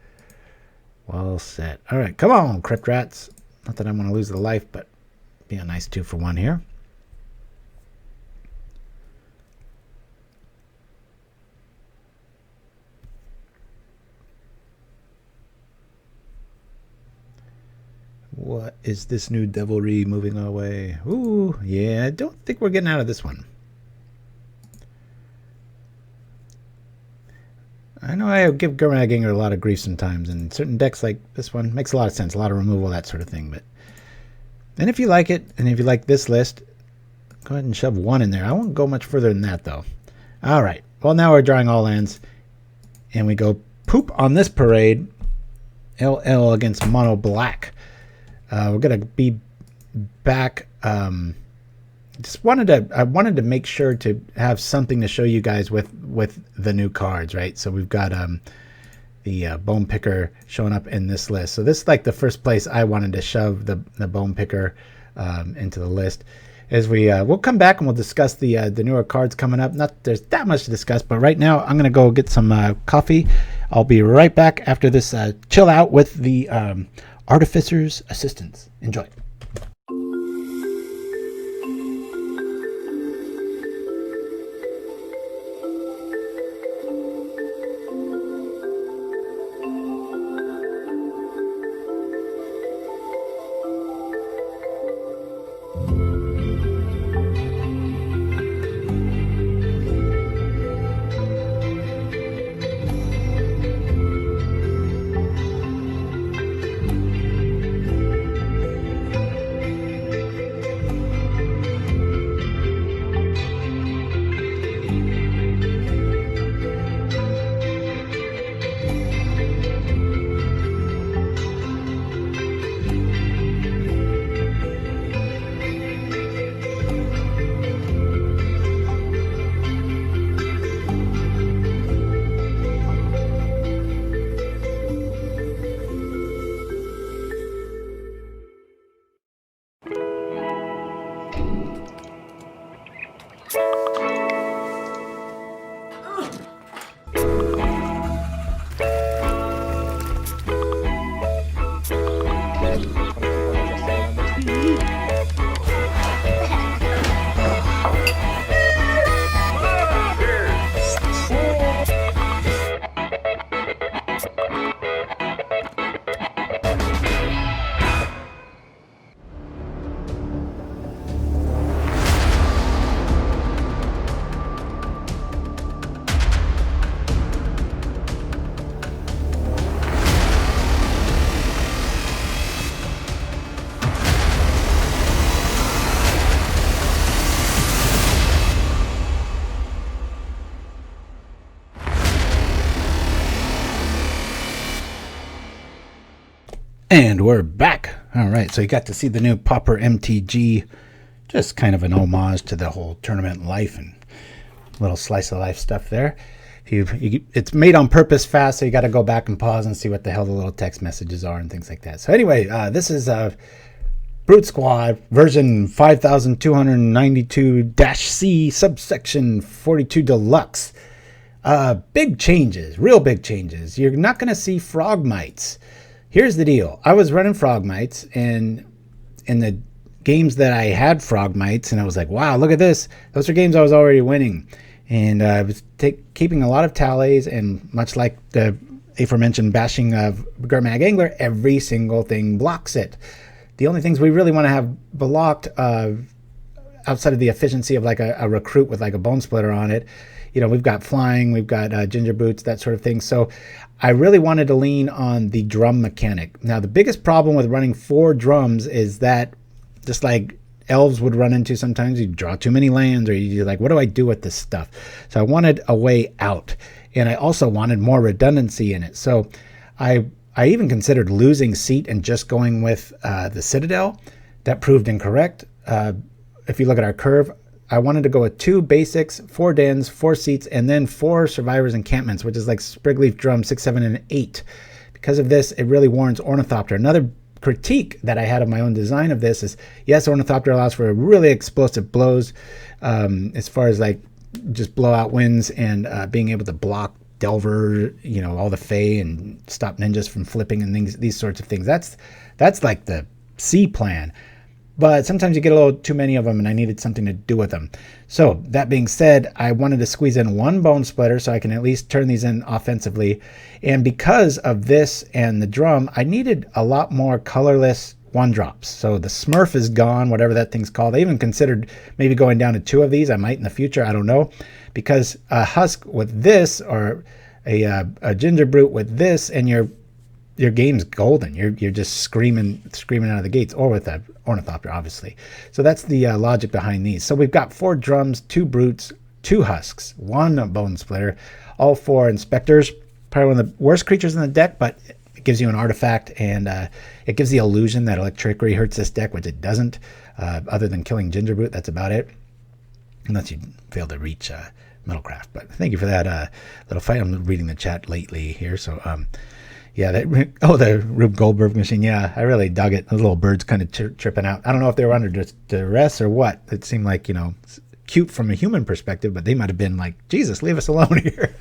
Well set. All right, come on, Crypt Rats. Not that I want to lose the life, but be a nice 2-for-1 here. What is this new devilry moving our way? Ooh, yeah, I don't think we're getting out of this one. I know I give Gurmaginger a lot of grief sometimes, and certain decks like this one makes a lot of sense, a lot of removal, that sort of thing. But then if you like it, and if you like this list, go ahead and shove 1 in there. I won't go much further than that, though. All right, well, now we're drawing all lands, and we go poop on this parade. LL against Mono Black. We're gonna be back. I wanted to make sure to have something to show you guys with the new cards, right? So we've got the Bone Picker showing up in this list. So this is like the first place I wanted to shove the Bone Picker into the list. As we'll come back and we'll discuss the newer cards coming up. Not there's that much to discuss, but right now I'm gonna go get some coffee. I'll be right back after this chill out with the Artificer's Assistance. Enjoy. And we're back. All right, so you got to see the new Pauper MTG, just kind of an homage to the whole tournament life and little slice of life stuff there. It's made on purpose fast, so you got to go back and pause and see what the hell the little text messages are and things like that. So anyway, this is BRUTESQUAD version 5292-C subsection 42 Deluxe. Big changes, real big changes. You're not going to see frog mites. Here's the deal. I was running frog mites, and in the games that I had frog mites, and I was like, wow, look at this. Those are games I was already winning. And I was keeping a lot of tallies, and much like the aforementioned bashing of Gurmag Angler, every single thing blocks it. The only things we really want to have blocked outside of the efficiency of like a recruit with like a bone splitter on it, you know, we've got flying, we've got ginger boots, that sort of thing. So I really wanted to lean on the drum mechanic. Now, the biggest problem with running 4 drums is that, just like elves would run into sometimes, you draw too many lands, or you're like, what do I do with this stuff? So I wanted a way out, and I also wanted more redundancy in it. So I even considered losing seat and just going with the Citadel. That proved incorrect. If you look at our curve, I wanted to go with 2 basics, 4 dens, 4 seats, and then 4 survivors encampments, which is like Sprigleaf Drum 6, 7, and 8. Because of this, it really warrants Ornithopter. Another critique that I had of my own design of this is, yes, Ornithopter allows for really explosive blows, as far as like just blowout wins and being able to block Delver, you know, all the Fae, and stop ninjas from flipping and things, these sorts of things. That's like the C plan. But sometimes you get a little too many of them, and I needed something to do with them. So that being said, I wanted to squeeze in 1 bone splitter so I can at least turn these in offensively. And because of this and the drum, I needed a lot more colorless 1-drops. So the Smurf is gone, whatever that thing's called. I even considered maybe going down to 2 of these. I might in the future, I don't know. Because a Husk with this, or a Ginger Brute with this, and your game's golden. You're just screaming out of the gates, or with that Ornithopter, obviously. So that's the logic behind these. So we've got 4 drums, 2 brutes, 2 husks, 1 bone splitter, all 4 inspectors. Probably one of the worst creatures in the deck, but it gives you an artifact, and it gives the illusion that Electricity hurts this deck, which it doesn't. Other than killing Ginger Brute, that's about it. Unless you fail to reach Middlecraft. But thank you for that little fight. I'm reading the chat lately here, so yeah, the Rube Goldberg machine. Yeah, I really dug it. Those little birds kind of tripping out. I don't know if they were under duress or what. It seemed like, you know, cute from a human perspective, but they might have been like, Jesus, leave us alone here.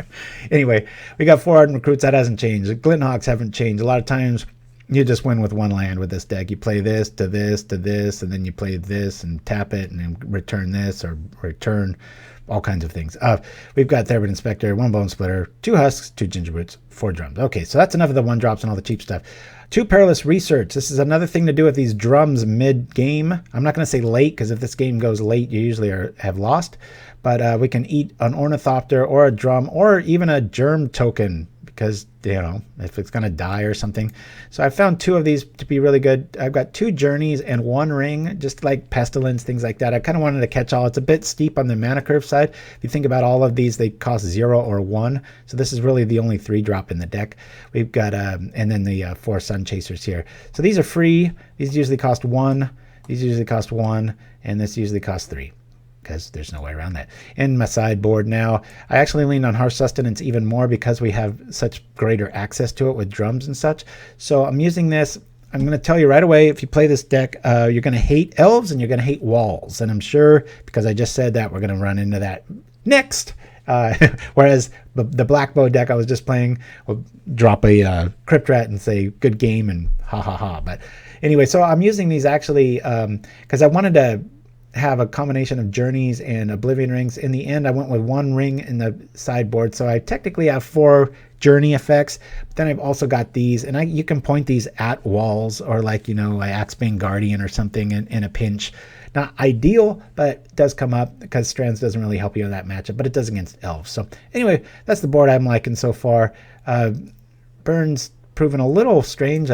Anyway, we got 4 Ardent Recruits. That hasn't changed. The Glinthawks haven't changed. A lot of times you just win with 1 land with this deck. You play this to this to this, and then you play this and tap it and then return this, or return all kinds of things. We've got Therapid Inspector, 1 Bone Splitter, 2 Husks, 2 Ginger Boots, 4 Drums. Okay, so that's enough of the 1-drops and all the cheap stuff. 2 Perilous Research. This is another thing to do with these drums mid-game. I'm not going to say late, because if this game goes late, you usually have lost. But we can eat an Ornithopter or a drum, or even a germ token, because, you know, if it's going to die or something. So I found 2 of these to be really good. I've got 2 Journeys and 1 Ring, just like Pestilence, things like that. I kind of wanted to catch all. It's a bit steep on the mana curve side. If you think about all of these, they cost 0 or 1. So this is really the only 3-drop in the deck. We've got, and then the 4 Sunchasers here. So these are free. These usually cost 1. These usually cost 1. And this usually costs 3. Because there's no way around that. In my sideboard now, I actually lean on Harsh Sustenance even more, because we have such greater access to it with drums and such. So I'm using this. I'm going to tell you right away, if you play this deck, you're going to hate elves and you're going to hate walls. And I'm sure, because I just said that, we're going to run into that next. Whereas the Black Bow deck I was just playing will drop a Crypt Rat and say, good game, and ha ha ha. But anyway, so I'm using these actually because I wanted to have a combination of Journeys and Oblivion Rings. In the end, I went with 1 ring in the sideboard, so I technically have 4 Journey effects, but then I've also got these, and you can point these at walls, or like, you know, like Axebane Guardian or something in a pinch. Not ideal, but it does come up, because Strands doesn't really help you in that matchup, but it does against elves. So anyway, that's the board I'm liking so far. Burns proven a little strange.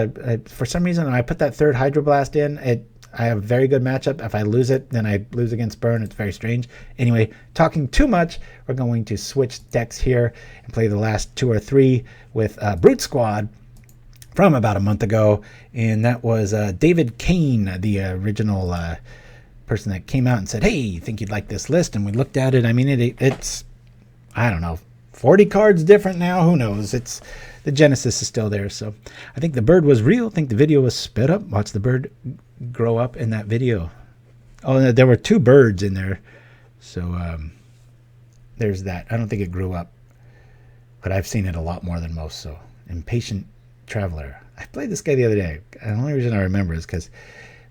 For some reason, when I put that 3rd Hydroblast in, I have a very good matchup. If I lose it, then I lose against Burn. It's very strange. Anyway, talking too much, we're going to switch decks here and play the last 2 or 3 with BRUTESQUAD. from about a month ago, and that was David Kane, the original person that came out and said, hey, think you'd like this list? And we looked at it. I mean, it's, I don't know, 40 cards different now. Who knows? It's the genesis is still there. So I think the bird was real. I think the video was sped up. Watch the bird grow up in that video. Oh, there were 2 birds in there. So there's that. I don't think it grew up, but I've seen it a lot more than most. So Impatient Traveler. I played this guy the other day. And the only reason I remember is because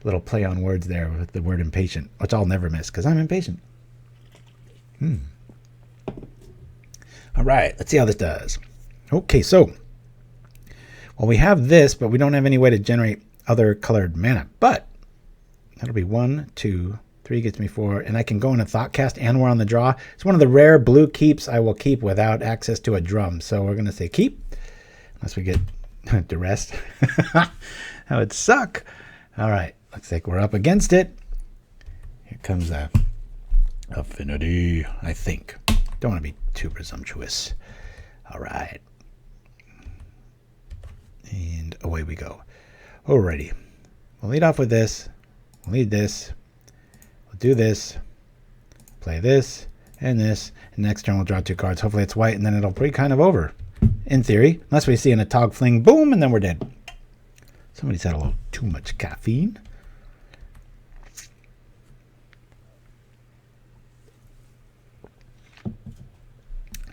little play on words there with the word impatient, which I'll never miss because I'm impatient. All right, let's see how this does. Okay, so, well, we have this, but we don't have any way to generate other colored mana. But that'll be 1, 2, 3 gets me 4, and I can go in a Thoughtcast and we're on the draw. It's one of the rare blue keeps I will keep without access to a drum. So we're going to say keep, unless we get Duress. That would suck. All right. Looks like we're up against it. Here comes a Affinity, I think. Don't want to be too presumptuous. All right. And away we go. Alrighty. We'll lead off with this. We'll lead this. We'll do this. Play this and this. And next turn we'll draw 2 cards. Hopefully it's white and then it'll be kind of over. In theory. Unless we see in a Tog Fling, boom, and then we're dead. Somebody's had a little too much caffeine.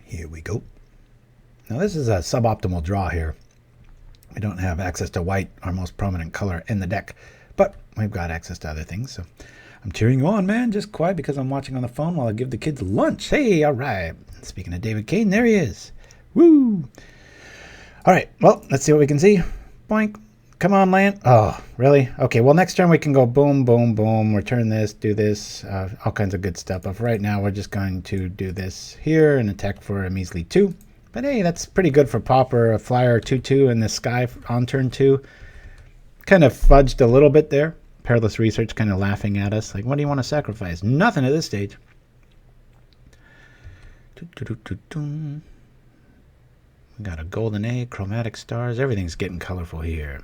Here we go. Now this is a suboptimal draw here. We don't have access to white, our most prominent color in the deck, but we've got access to other things. So I'm cheering you on, man. Just quiet because I'm watching on the phone while I give the kids lunch. Hey, all right. Speaking of David Kane, there he is. Woo! All right, well, let's see what we can see. Boink. Come on, land. Oh, really? Okay, well, next turn we can go boom, boom, boom, return this, do this, all kinds of good stuff. But for right now, we're just going to do this here and attack for a measly 2. But hey, that's pretty good for Pauper, a flyer 2/2 in the sky on turn 2. Kind of fudged a little bit there. Perilous Research kind of laughing at us. Like, what do you want to sacrifice? Nothing at this stage. We got a golden egg, chromatic stars. Everything's getting colorful here.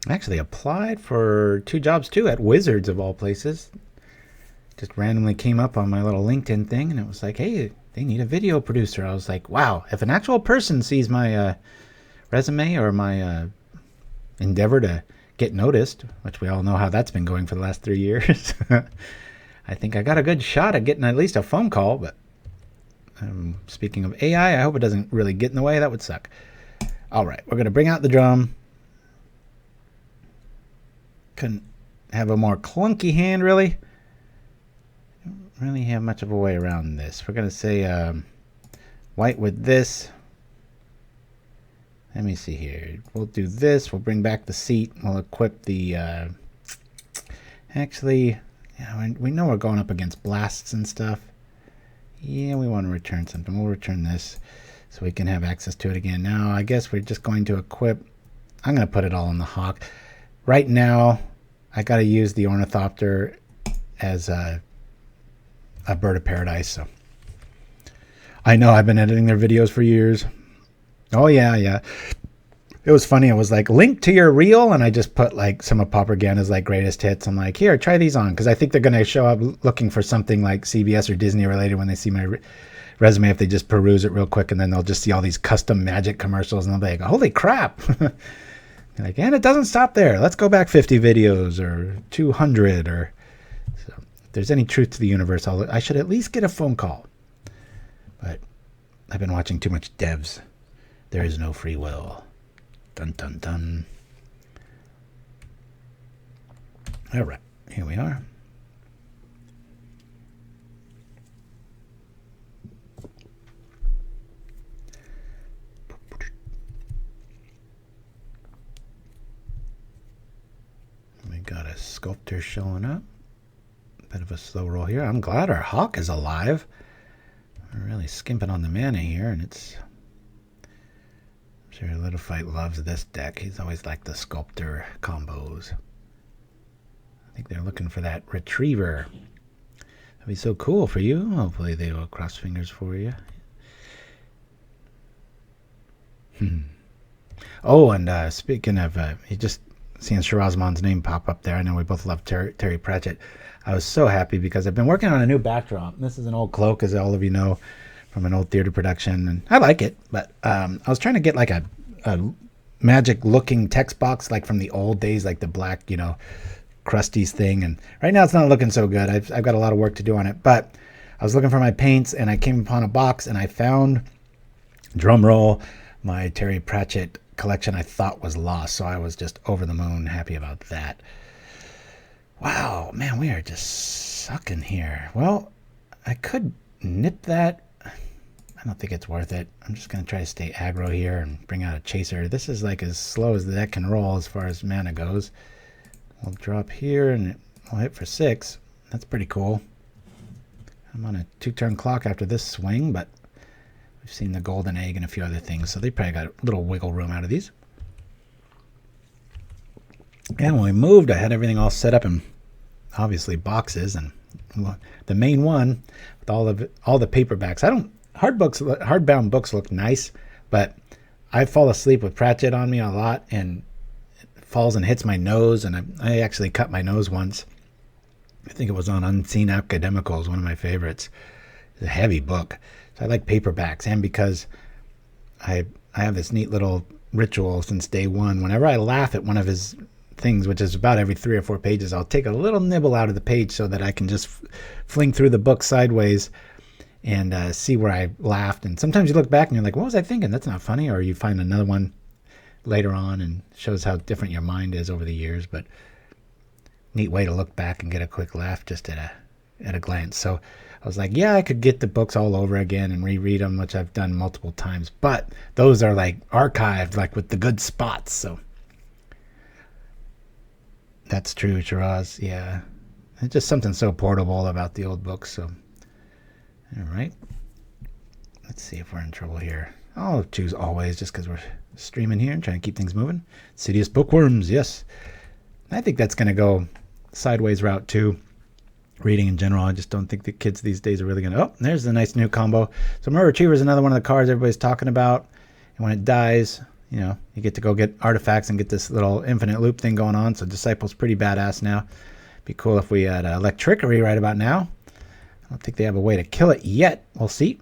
Actually applied for 2 jobs too at Wizards of all places. Just randomly came up on my little LinkedIn thing and it was like, hey, they need a video producer. I was like, wow, if an actual person sees my resume or my endeavor to get noticed, which we all know how that's been going for the last 3 years, I think I got a good shot at getting at least a phone call. But speaking of AI, I hope it doesn't really get in the way. That would suck. All right, we're going to bring out the drum. Couldn't have a more clunky hand, really. Don't really have much of a way around this. We're going to say white with this. Let me see here. We'll do this. We'll bring back the seat. We'll equip the... actually, yeah, we know we're going up against blasts and stuff. Yeah, we want to return something. We'll return this so we can have access to it again. Now, I guess we're just going to equip... I'm going to put it all in the Hawk. Right now, I got to use the Ornithopter as a bird of paradise. So I know I've been editing their videos for years. Oh, yeah. It was funny. I was like, link to your reel. And I just put like some of Pauperganda's like greatest hits. I'm like, here, try these on. Because I think they're going to show up looking for something like CBS or Disney related when they see my resume. If they just peruse it real quick and then they'll just see all these custom Magic commercials. And they'll be like, holy crap. Like, and it doesn't stop there. Let's go back 50 videos or 200 or so. If there's any truth to the universe, I should at least get a phone call. But I've been watching too much devs. There is no free will. Dun dun dun. All right, here we are. We got a Sculptor showing up. Bit of a slow roll here. I'm glad our Hawk is alive. We're really skimping on the mana here, and it's... I'm sure Littlefite loves this deck. He's always liked the Sculptor combos. I think think they're looking for that retriever. That'd be so cool for you. Hopefully they will cross fingers for you. Oh, and speaking of, you just seeing Shirazmon's name pop up there. I know we both love Terry Pratchett. I was so happy because I've been working on a new backdrop. This is an old cloak, as all of you know, from an old theater production, and I like it. But I was trying to get like a magic-looking text box, like from the old days, like the black, you know, Krusty's thing. And right now it's not looking so good. I've got a lot of work to do on it. But I was looking for my paints, and I came upon a box, and I found, drum roll, my Terry Pratchett collection I thought was lost. So I was just over the moon happy about that. Wow, man, we are just sucking here. Well, I could nip that. I don't think it's worth it. I'm just going to try to stay aggro here and bring out a chaser. This is like as slow as the deck can roll as far as mana goes. We'll drop here and we'll hit for 6. That's pretty cool. I'm on a 2-turn clock after this swing, but we've seen the golden egg and a few other things, so they probably got a little wiggle room out of these. And when we moved, I had everything all set up in obviously boxes, and the main one with all the paperbacks. Hardbound books look nice, but I fall asleep with Pratchett on me a lot, and it falls and hits my nose, and I actually cut my nose once. I think it was on Unseen Academicals, one of my favorites. It's a heavy book. So I like paperbacks, and because I have this neat little ritual since day one. Whenever I laugh at one of his things, which is about every 3 or 4 pages, I'll take a little nibble out of the page so that I can just fling through the book sideways and see where I laughed. And sometimes you look back and you're like, what was I thinking? That's not funny. Or you find another one later on and shows how different your mind is over the years. But neat way to look back and get a quick laugh just at a glance. So I was like, yeah, I could get the books all over again and reread them, which I've done multiple times. But those are like archived, like with the good spots. So that's true, Shiraz. Yeah. It's just something so portable about the old books. So, all right. Let's see if we're in trouble here. I'll choose always just because we're streaming here and trying to keep things moving. Sidious Bookworms, yes. I think that's going to go sideways route too. Reading in general, I just don't think the kids these days are really going to... Oh, there's the nice new combo. So Murder Retriever is another one of the cards everybody's talking about. And when it dies, you know, you get to go get artifacts and get this little infinite loop thing going on. So Disciple's pretty badass now. Be cool if we had Electrickery right about now. I don't think they have a way to kill it yet. We'll see.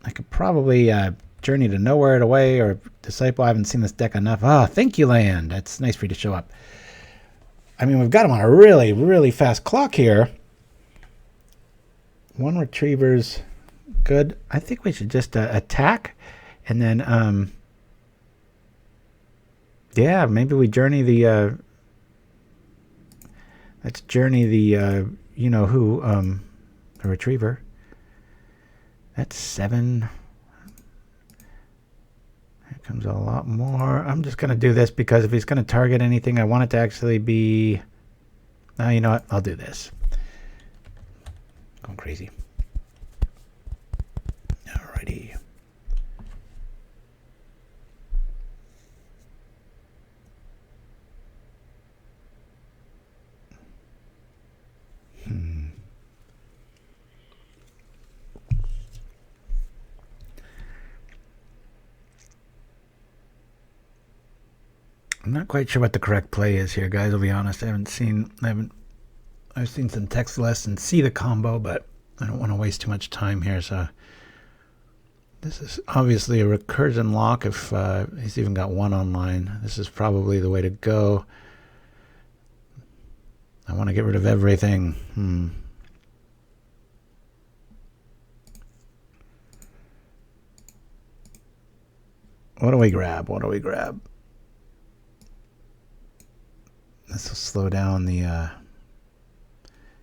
I could probably Journey to Nowhere it away or Disciple. I haven't seen this deck enough. Ah, thank you, Land. That's nice for you to show up. I mean, we've got them on a really, really fast clock here. 1 Retriever's good. I think we should just attack and then, yeah, maybe we journey the, let's journey the, you know who, the Retriever. That's 7. Here comes a lot more. I'm just going to do this because if he's going to target anything, I want it to actually be, no, you know what? I'll do this. Going crazy. Alrighty. I'm not quite sure what the correct play is here, guys. I'll be honest. I've seen some text lists and see the combo, but I don't want to waste too much time here. So this is obviously a recursion lock. If he's even got 1 online, this is probably the way to go. I want to get rid of everything. What do we grab? What do we grab? This will slow down the...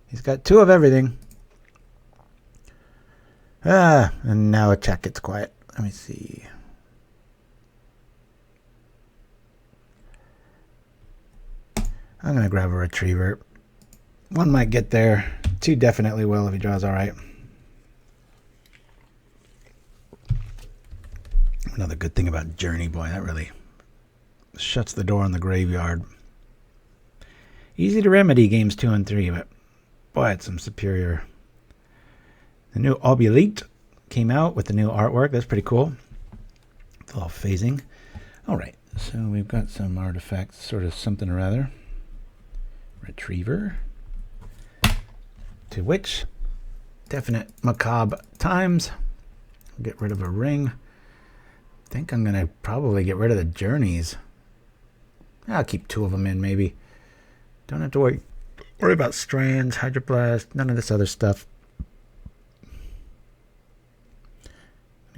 He's got 2 of everything. And now a check gets quiet. Let me see. I'm going to grab a Retriever. 1 might get there. 2 definitely will if he draws all right. Another good thing about Journey, boy, that really shuts the door on the graveyard. Easy to remedy games 2 and 3, but boy, it's some superior. The new Obulite came out with the new artwork. That's pretty cool. It's all phasing. All right, so we've got some artifacts, sort of something or other. Retriever. To which, definite macabre times. Get rid of a ring. I think I'm going to probably get rid of the journeys. I'll keep 2 of them in, maybe. Don't have to worry about strands, hydroblast, none of this other stuff.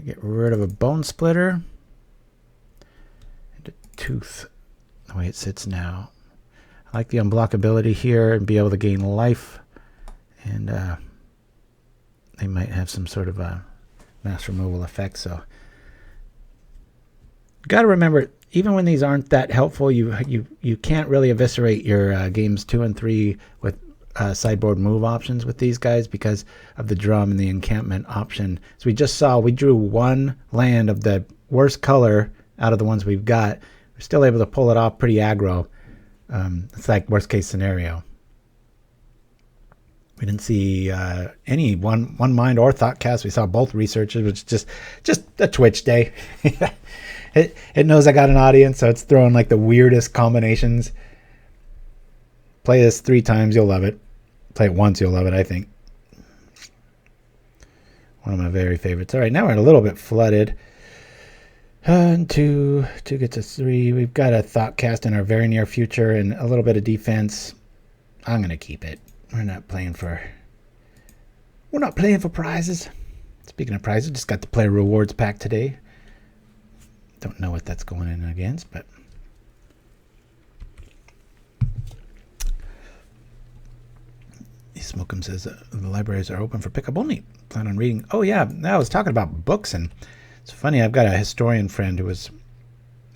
Get rid of a bone splitter. And a tooth, the way it sits now. I like the unblockability here and be able to gain life. And they might have some sort of a mass removal effect. So, got to remember, even when these aren't that helpful, you can't really eviscerate your games 2 and 3 with sideboard move options with these guys because of the drum and the encampment option. So we just saw we drew 1 land of the worst color out of the ones we've got. We're still able to pull it off pretty aggro. It's like worst case scenario. We didn't see any one mind or thought cast. We saw both researchers, which is just a Twitch day. It knows I got an audience, so it's throwing like the weirdest combinations. Play this 3 times, you'll love it. Play it once, you'll love it, I think. One of my very favorites. All right, now we're a little bit flooded. 2 gets us 3. We've got a thought cast in our very near future and a little bit of defense. I'm going to keep it. We're not playing for prizes. Speaking of prizes, just got the player rewards pack today. Don't know what that's going in against, but Smokem says the libraries are open for pickup only. Plan on reading. Oh yeah, I was talking about books, and it's funny. I've got a historian friend who was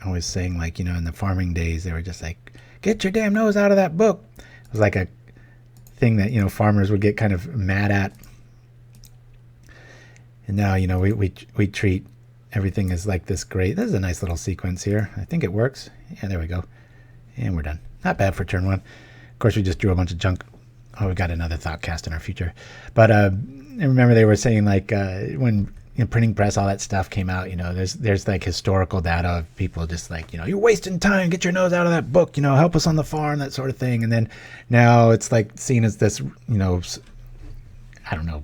always saying, like, you know, in the farming days, they were just like, "Get your damn nose out of that book." It was like a thing that, you know, farmers would get kind of mad at. And now, you know, we treat everything as like this great. This is a nice little sequence here. I think it works. Yeah, there we go. And we're done. Not bad for turn 1. Of course, we just drew a bunch of junk. Oh, we got another thought cast in our future. But I remember they were saying, like, when, you know, printing press, all that stuff came out, you know, there's like historical data of people just like, you know, you're wasting time, get your nose out of that book, you know, help us on the farm, that sort of thing. And then now it's like seen as this, you know, I don't know,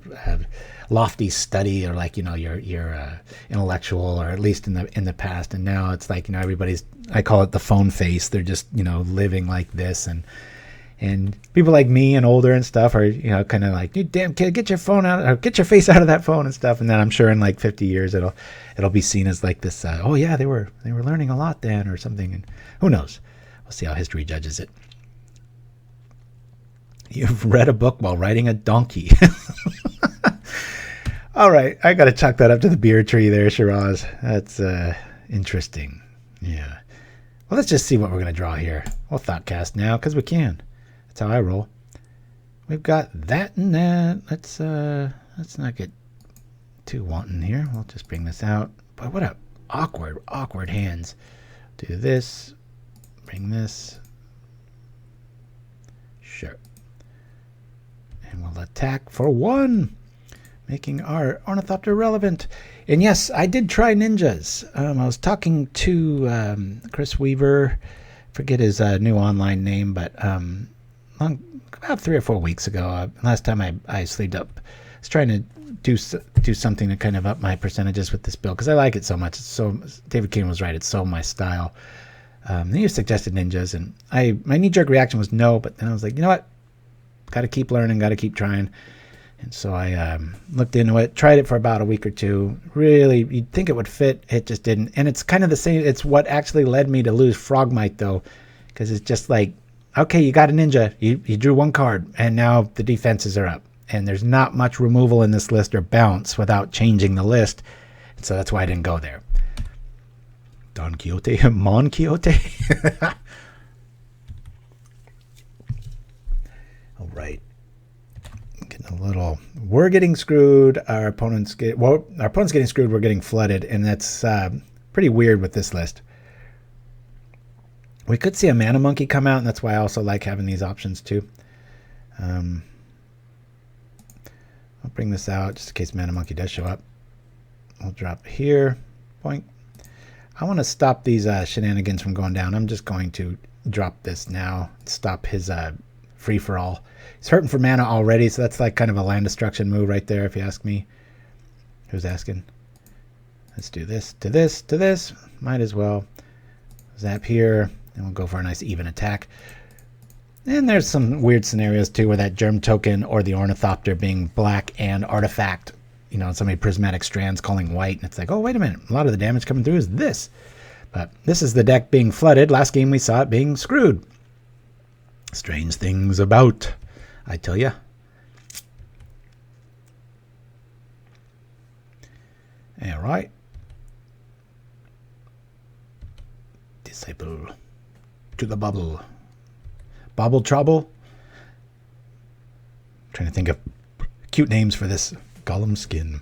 lofty study, or like, you know, you're intellectual, or at least in the past. And now it's like, you know, everybody's, I call it the phone face. They're just, you know, living like this. And people like me and older and stuff are, you know, kind of like, you damn kid, get your phone out, or get your face out of that phone and stuff. And then I'm sure in like 50 years it'll be seen as like this. Oh yeah, they were learning a lot then, or something. And who knows? We'll see how history judges it. You've read a book while riding a donkey. All right, I got to chalk that up to the beer tree there, Shiraz. That's interesting. Yeah. Well, let's just see what we're going to draw here. We'll thoughtcast now because we can. That's how I roll. We've got that and that. Let's not get too wanton here. We'll just bring this out. But what a awkward hands. Do this. Bring this. Sure. And we'll attack for 1. Making our Ornithopter relevant. And yes, I did try ninjas. I was talking to Chris Weaver, forget his new online name, but about 3 or 4 weeks ago, last time I sleeved up, I was trying to do something to kind of up my percentages with this build, because I like it so much. It's so, David King was right, it's so my style. He suggested ninjas, and my knee-jerk reaction was no, but then I was like, you know what? Got to keep learning, got to keep trying. And so I looked into it, tried it for about a week or 2. Really, you'd think it would fit. It just didn't. And it's kind of the same. It's what actually led me to lose Frogmite, though, because it's just like, okay, you got a ninja. You drew 1 card, and now the defenses are up. And there's not much removal in this list or bounce without changing the list. And so that's why I didn't go there. Don Quixote, Mon Quixote. All right. We're getting screwed. Our opponent's getting screwed. We're getting flooded, and that's pretty weird with this list. We could see a Mana Monkey come out, and that's why I also like having these options too. I'll bring this out just in case Mana Monkey does show up. We'll drop here. Boink. I want to stop these shenanigans from going down. I'm just going to drop this now. Stop his free-for-all. He's hurting for mana already, so that's like kind of a land destruction move right there, if you ask me. Who's asking? Let's do this to this to this. Might as well. Zap here, and we'll go for a nice even attack. And there's some weird scenarios too where that Germ Token or the Ornithopter being black and artifact, you know, so many prismatic strands calling white, and it's like, oh, wait a minute, a lot of the damage coming through is this. But this is the deck being flooded. Last game we saw it being screwed. Strange things about, I tell ya. All right. Disciple to the bubble. Bobble Trouble. Trying to think of cute names for this golem skin.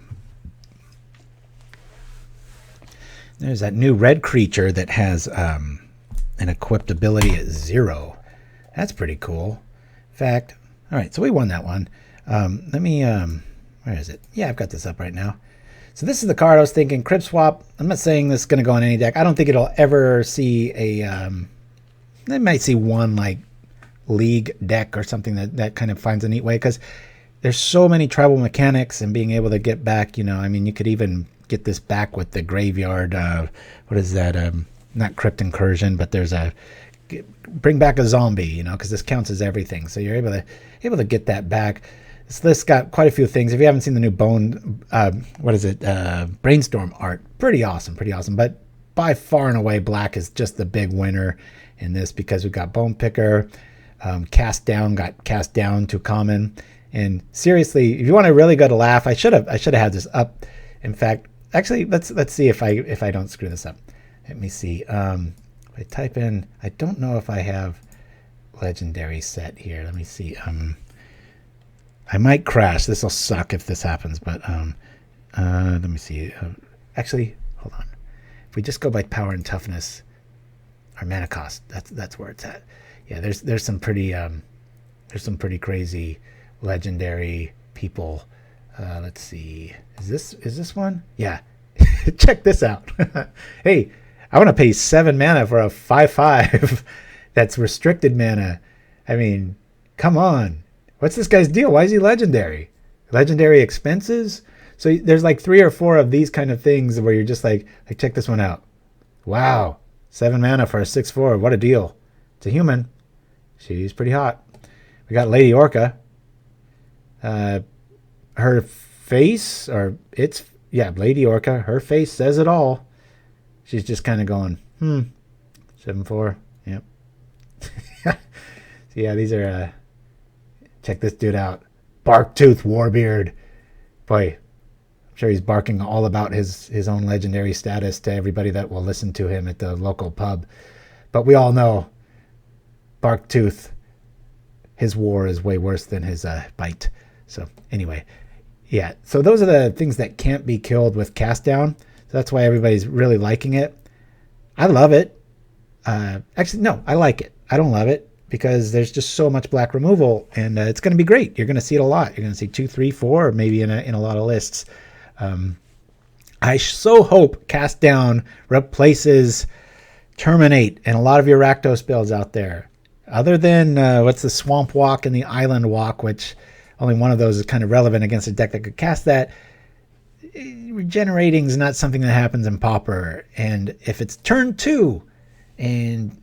There's that new red creature that has an equipped ability at 0. That's pretty cool. In fact, all right, so we won that one. Let me, where is it? Yeah, I've got this up right now. So this is the card I was thinking, Crypt Swap. I'm not saying this is going to go on any deck. I don't think it'll ever see a, they might see one like league deck or something that kind of finds a neat way, because there's so many tribal mechanics and being able to get back, you know, I mean, you could even get this back with the graveyard, what is that, not Crypt Incursion, but there's a, bring back a zombie, you know, because this counts as everything, so you're able to get that back. This list got quite a few things. If you haven't seen the new Brainstorm art, pretty awesome, but by far and away black is just the big winner in this, because we've got Bone Picker, Cast Down got cast down to common. And seriously, if you want a really good laugh, I should have had this up. In fact, actually, let's see if I don't screw this up. Let me see. If I type in, I don't know if I have legendary set here. Let me see. I might crash. This will suck if this happens, but let me see. Actually, hold on. If we just go by power and toughness, our mana cost, that's where it's at. Yeah, there's some pretty crazy legendary people. Let's see. Is this one? Yeah. Check this out. Hey, I want to pay 7 mana for a 5/5 that's restricted mana. I mean, come on. What's this guy's deal? Why is he legendary? Legendary expenses? So there's like 3 or 4 of these kind of things where you're just like check this one out. Wow. 7 mana for a 6/4. What a deal. It's a human. She's pretty hot. We got Lady Orca. Her face, or it's, yeah, Lady Orca, her face says it all. She's just kind of going, 7/4. Yep. So yeah, these are, check this dude out. Barktooth Warbeard. Boy, I'm sure he's barking all about his own legendary status to everybody that will listen to him at the local pub. But we all know Barktooth, his war is way worse than his bite. So anyway, yeah. So those are the things that can't be killed with Cast Down. So that's why everybody's really liking it. I love it. Actually, no, I like it. I don't love it because there's just so much black removal, and it's going to be great. You're going to see it a lot. You're going to see 2, 3, 4, maybe in a lot of lists. I so hope Cast Down replaces Terminate and a lot of your Rakdos spells out there. Other than what's the Swamp Walk and the Island Walk, which only one of those is kind of relevant against a deck that could cast that. Regenerating is not something that happens in Pauper, and if it's turn 2 and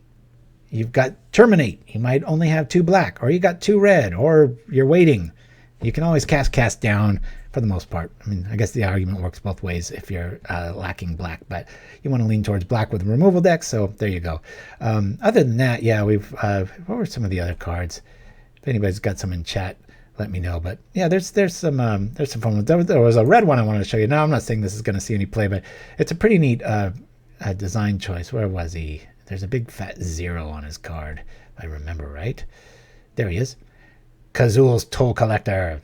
you've got Terminate, you might only have 2 black, or you got 2 red, or you're waiting. You can always cast down for the most part. I mean, I guess the argument works both ways if you're lacking black, but you want to lean towards black with removal decks, so there you go. Other than that, yeah, we've what were some of the other cards? If anybody's got some in chat, let me know. But yeah, there's some fun ones. There was a red one I wanted to show you. Now, I'm not saying this is going to see any play, but it's a pretty neat design choice. Where was he? There's a big fat 0 on his card, if I remember right. There he is. Kazul's Toll Collector.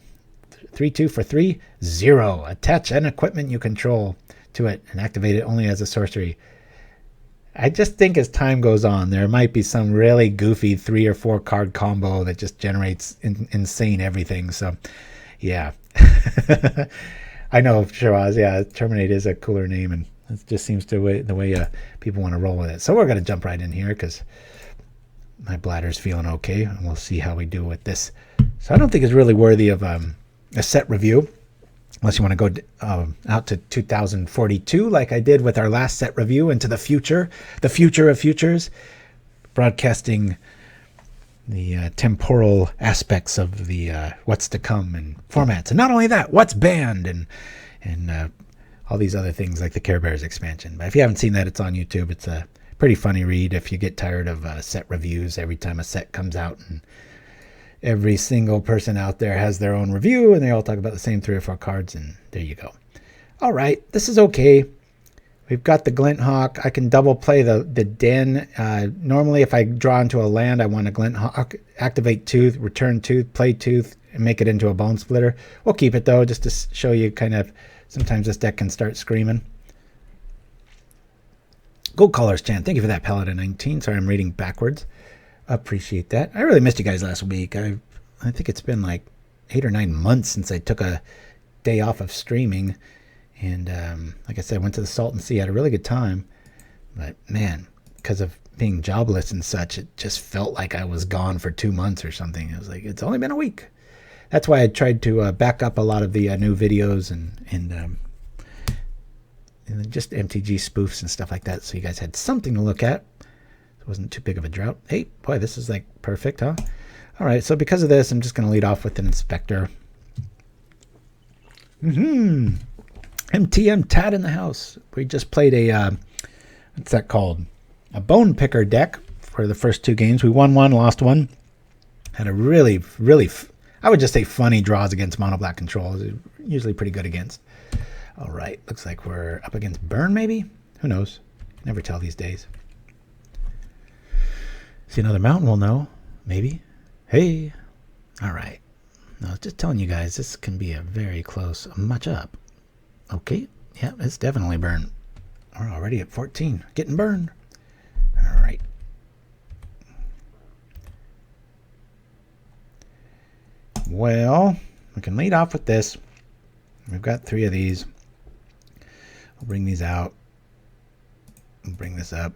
3/2 for 3, 0. Attach an equipment you control to it and activate it only as a sorcery. I just think as time goes on, there might be some really goofy 3 or 4 card combo that just generates insane everything. So, yeah. I know, Shiraz. Yeah, Terminate is a cooler name, and it just seems to the way people want to roll with it. So we're going to jump right in here because my bladder's feeling okay, and we'll see how we do with this. So I don't think it's really worthy of a set review, unless you want to go out to 2042 like I did with our last set review, into the future of futures, broadcasting the temporal aspects of the what's to come and formats. And not only that, what's banned and all these other things like the Care Bears expansion. But if you haven't seen that, it's on YouTube. It's a pretty funny read if you get tired of set reviews every time a set comes out, and every single person out there has their own review and they all talk about the same 3 or 4 cards, and there you go. All right, this is okay. We've got the Glint Hawk. I can double play the Den. Normally, if I draw into a land, I want a Glint Hawk, activate Tooth, return Tooth, play Tooth, and make it into a Bone Splitter. We'll keep it, though, just to show you kind of sometimes this deck can start screaming. Gold Caller's Chant. Thank you for that, Paladin 19. Sorry, I'm reading backwards. Appreciate that. I really missed you guys last week. I think it's been like 8 or 9 months since I took a day off of streaming. And like I said, I went to the Salton Sea, had a really good time. But man, because of being jobless and such, it just felt like I was gone for 2 months or something. It was like, it's only been a week. That's why I tried to back up a lot of the new videos and just MTG spoofs and stuff like that, so you guys had something to look at. It wasn't too big of a drought. Hey, boy, this is like perfect, huh? All right, so because of this, I'm just going to lead off with an Inspector. MTM Tad in the house. We just played a, what's that called? A Bone Picker deck for the first 2 games. We won 1, lost 1. Had a really, I would just say funny draws against Mono Black Control. Usually pretty good against. All right, looks like we're up against Burn, maybe? Who knows? Never tell these days. See another mountain, we'll know. Maybe. Hey. All right. I was just telling you guys, this can be a very close matchup. Okay. Yeah, it's definitely Burn. We're already at 14. Getting burned. All right. Well, we can lead off with this. We've got 3 of these. We'll bring these out. We'll bring this up.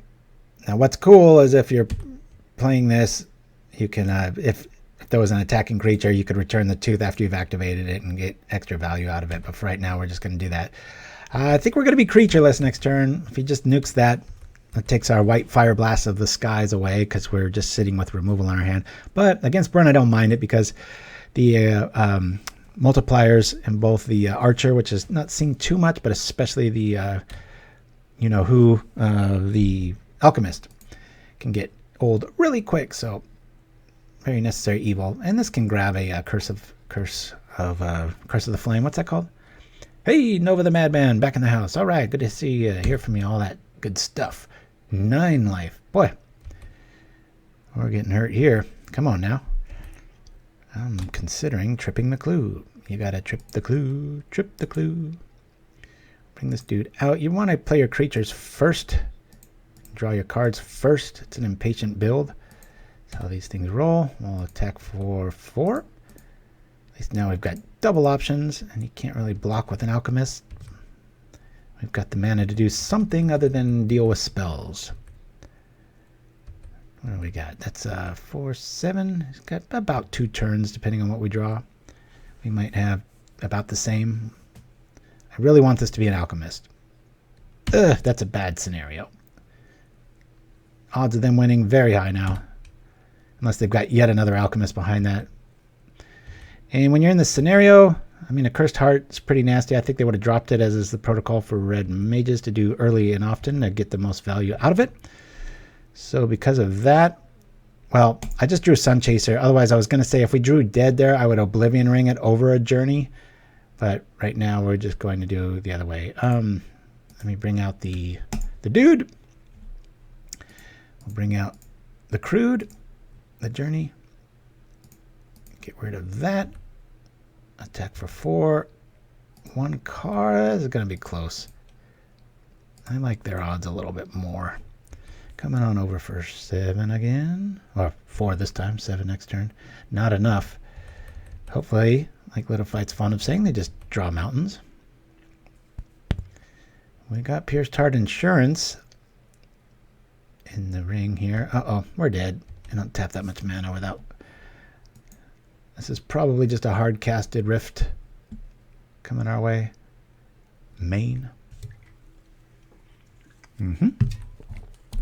Now, what's cool is if you're playing this, you can, if there was an attacking creature, you could return the Tooth after you've activated it and get extra value out of it. But for right now, we're just going to do that. I think we're going to be creatureless next turn. If he just nukes that, it takes our white Fire Blast of the Skies away because we're just sitting with removal in our hand. But against Burn, I don't mind it because the multipliers in both the Archer, which is not seeing too much, but especially the, the Alchemist, can get old really quick. So very necessary evil. And this can grab a Curse of the Flame. What's that called? Hey, Nova the Madman, back in the house. All right, good to see you, hear from you, all that good stuff. 9 life. Boy, we're getting hurt here. Come on now. I'm considering tripping the clue. You gotta trip the clue, trip the clue. Bring this dude out. You want to play your creatures first. Draw your cards first. It's an impatient build. That's how these things roll. We'll attack for 4. At least now we've got double options, and you can't really block with an Alchemist. We've got the mana to do something other than deal with spells. What do we got? That's 4, 7. It's got about 2 turns depending on what we draw. We might have about the same. I really want this to be an Alchemist. Ugh, that's a bad scenario. Odds of them winning very high now. Unless they've got yet another Alchemist behind that. And when you're in this scenario, I mean, a Cursed Heart is pretty nasty. I think they would have dropped it, as is the protocol for red mages, to do early and often to get the most value out of it. So because of that, well, I just drew Sunchaser. Otherwise, I was going to say if we drew Dead there, I would Oblivion Ring it over a Journey. But right now, we're just going to do the other way. Let me bring out the dude. We'll bring out the Crude, the Journey. Get rid of that. Attack for 4. 1 card. This is going to be close. I like their odds a little bit more. Coming on over for 7 again. Or 4 this time, 7 next turn. Not enough. Hopefully, like Little Fight's fond of saying, they just draw mountains. We got Pierced Heart Insurance in the ring here. Uh-oh, we're dead. I don't tap that much mana without... This is probably just a hard-casted Rift coming our way. Main.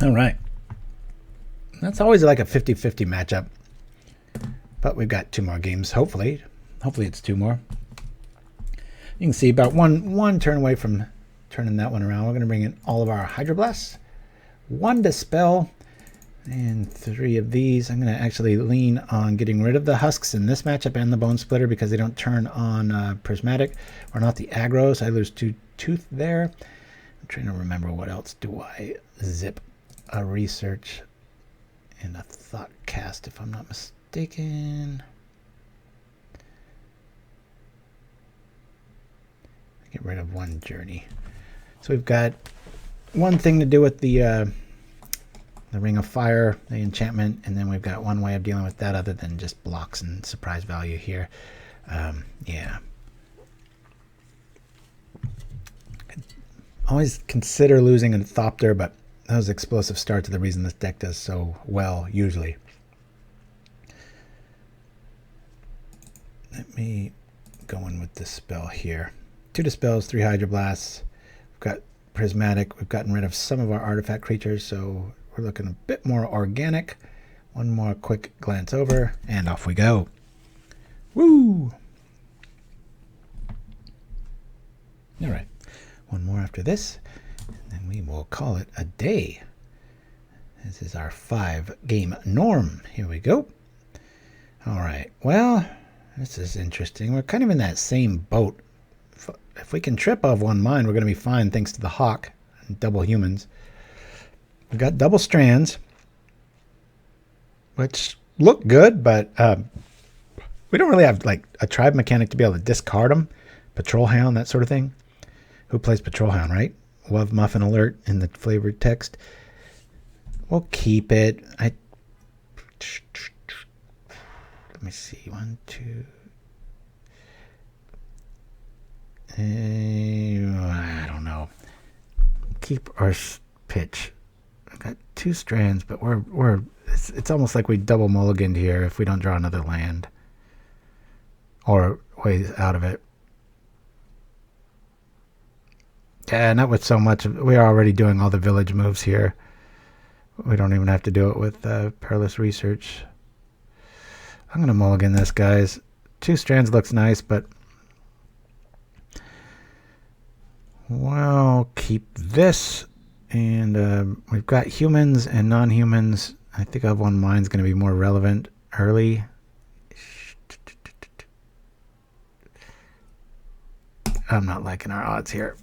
All right. That's always like a 50-50 matchup. But we've got 2 more games, hopefully. Hopefully it's 2 more. You can see about one turn away from turning that one around. We're going to bring in all of our Hydroblasts. 1 Dispel. And 3 of these. I'm going to actually lean on getting rid of the Husks in this matchup and the Bone Splitter because they don't turn on Prismatic or not the aggros. I lose 2 Tooth there. I'm trying to remember what else do I zip. A Research and a Thought Cast if I'm not mistaken. Get rid of 1 Journey. So we've got 1 thing to do with the Ring of Fire, the enchantment, and then we've got 1 way of dealing with that other than just blocks and surprise value here. Yeah. Always consider losing an Ornithopter, but those explosive starts are the reason this deck does so well, usually. Let me go in with Dispel here. 2 Dispels, 3 Hydroblasts. We've got Prismatic. We've gotten rid of some of our artifact creatures, so we're looking a bit more organic. 1 more quick glance over, and off we go. Woo! All right. 1 more after this, and then we will call it a day. This is our 5-game norm. Here we go. All right. Well, this is interesting. We're kind of in that same boat. If we can trip off 1 mine, we're going to be fine thanks to the Hawk and double humans. We've got double strands, which look good, but we don't really have like a tribe mechanic to be able to discard them. Patrol Hound, that sort of thing. Who plays Patrol Hound, right? Love Muffin Alert in the flavored text. We'll keep it. Let me see. 1, 2. I don't know. Keep our pitch. I've got 2 strands, but it's almost like we double mulliganed here if we don't draw another land or ways out of it. Yeah, not with so much. We're already doing all the village moves here. We don't even have to do it with Perilous Research. I'm going to mulligan this, guys. 2 strands looks nice, but we'll keep this. And we've got humans and non-humans. I think of 1 mine's going to be more relevant early. I'm not liking our odds here.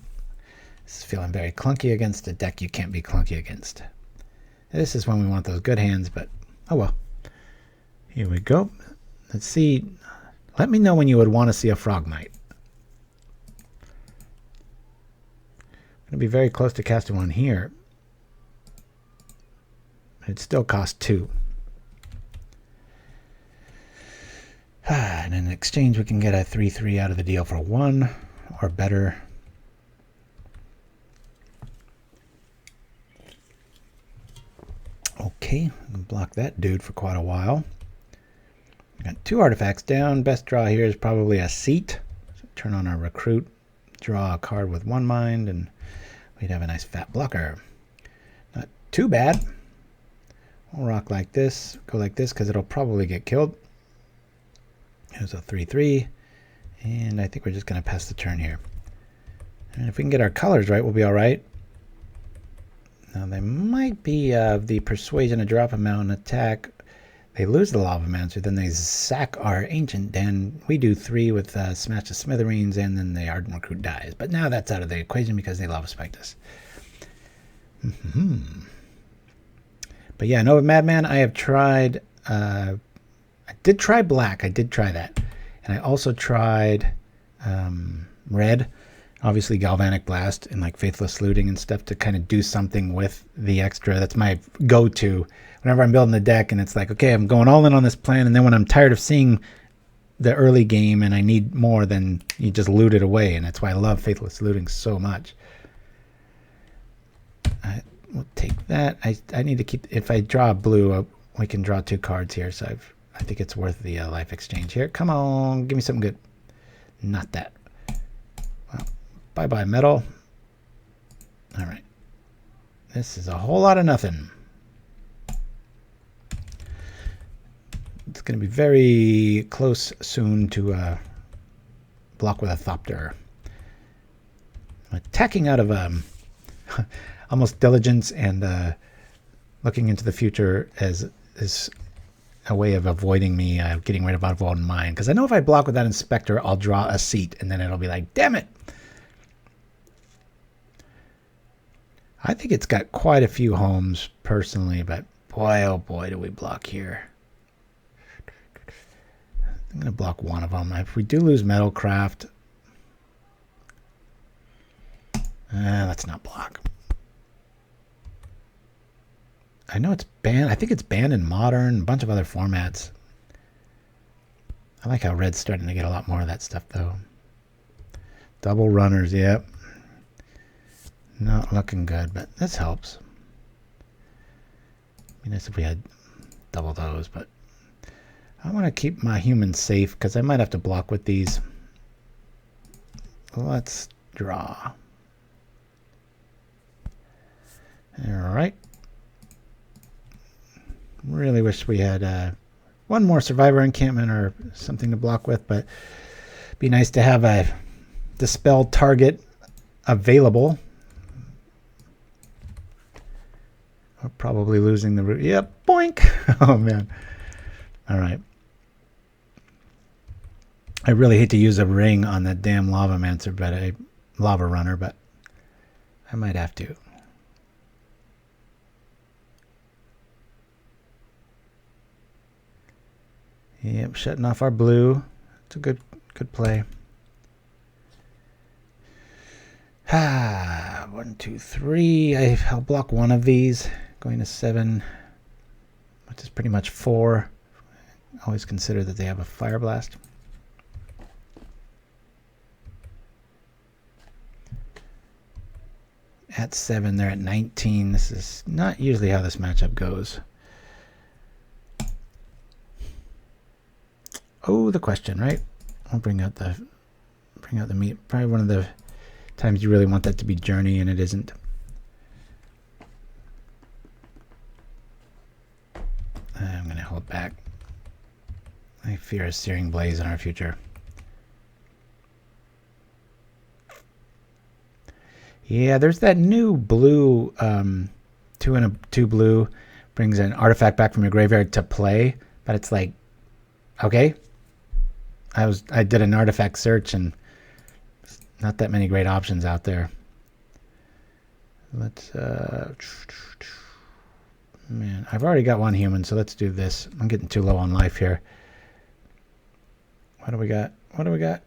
This is feeling very clunky against a deck you can't be clunky against. This is when we want those good hands, but oh well. Here we go. Let's see. Let me know when you would want to see a Frog Knight. I'm going to be very close to casting 1 here. It still costs 2. And in exchange, we can get a 3/3 out of the deal for 1 or better. Okay, I can block that dude for quite a while. Got 2 artifacts down. Best draw here is probably a Seat. So turn on our Recruit, draw a card with 1 mind, and we'd have a nice fat blocker. Not too bad. We'll rock like this, go like this, because it'll probably get killed. Here's a 3/3, and I think we're just going to pass the turn here. And if we can get our colors right, we'll be all right. Now, they might be the Persuasion, a drop amount, and attack. They lose the Lava Mancer, then they sack our Ancient Den. We do 3 with Smash to Smithereens, and then the Ardent Recruit dies. But now that's out of the equation because they Lava Spiked us. But yeah, Nova Madman, I have tried... I did try black. I did try that. And I also tried red. Obviously Galvanic Blast and like Faithless Looting and stuff to kind of do something with the extra. That's my go-to whenever I'm building the deck, and it's like, okay, I'm going all in on this plan, and then when I'm tired of seeing the early game and I need more, then you just loot it away, and that's why I love Faithless Looting so much. We'll take that. I need to keep, if I draw a blue, we can draw 2 cards here, so I think it's worth the life exchange here. Come on, give me something good. Not that. Well, bye-bye, metal. All right. This is a whole lot of nothing. It's going to be very close soon to block with a Thopter. I'm attacking out of almost diligence and looking into the future as a way of avoiding me getting rid of Outvoted Mind. Because I know if I block with that Inspector, I'll draw a seat, and then it'll be like, damn it! I think it's got quite a few homes, personally, but boy, oh boy, do we block here. I'm going to block one of them. If we do lose Metalcraft, let's not block. I know it's banned. I think it's banned in Modern, a bunch of other formats. I like how Red's starting to get a lot more of that stuff, though. Double runners, yep. Not looking good, but this helps. It'd be nice if we had double those, but I want to keep my humans safe because I might have to block with these. Let's draw. All right. Really wish we had one more Survivor encampment or something to block with, but it'd be nice to have a Dispel target available. We're probably losing the root. Yep, boink. Oh, man. All right. I really hate to use a ring on that damn Lava Mancer, but Lava Runner, but I might have to. Yep, shutting off our blue. It's a good play. Ah, 1, 2, 3. I'll block one of these. Going to 7, which is pretty much 4. Always consider that they have a Fire Blast. At 7, they're at 19. This is not usually how this matchup goes. Oh, the question, right? I'll bring out the meat. Probably one of the times you really want that to be Journey, and it isn't. I'm going to hold back. I fear a Searing Blaze in our future. Yeah, there's that new blue, 2 and a 2 blue, brings an artifact back from your graveyard to play, but it's like, okay. I did an artifact search and not that many great options out there. Let's man, I've already got one human, so let's do this. I'm getting too low on life here. What do we got? What do we got?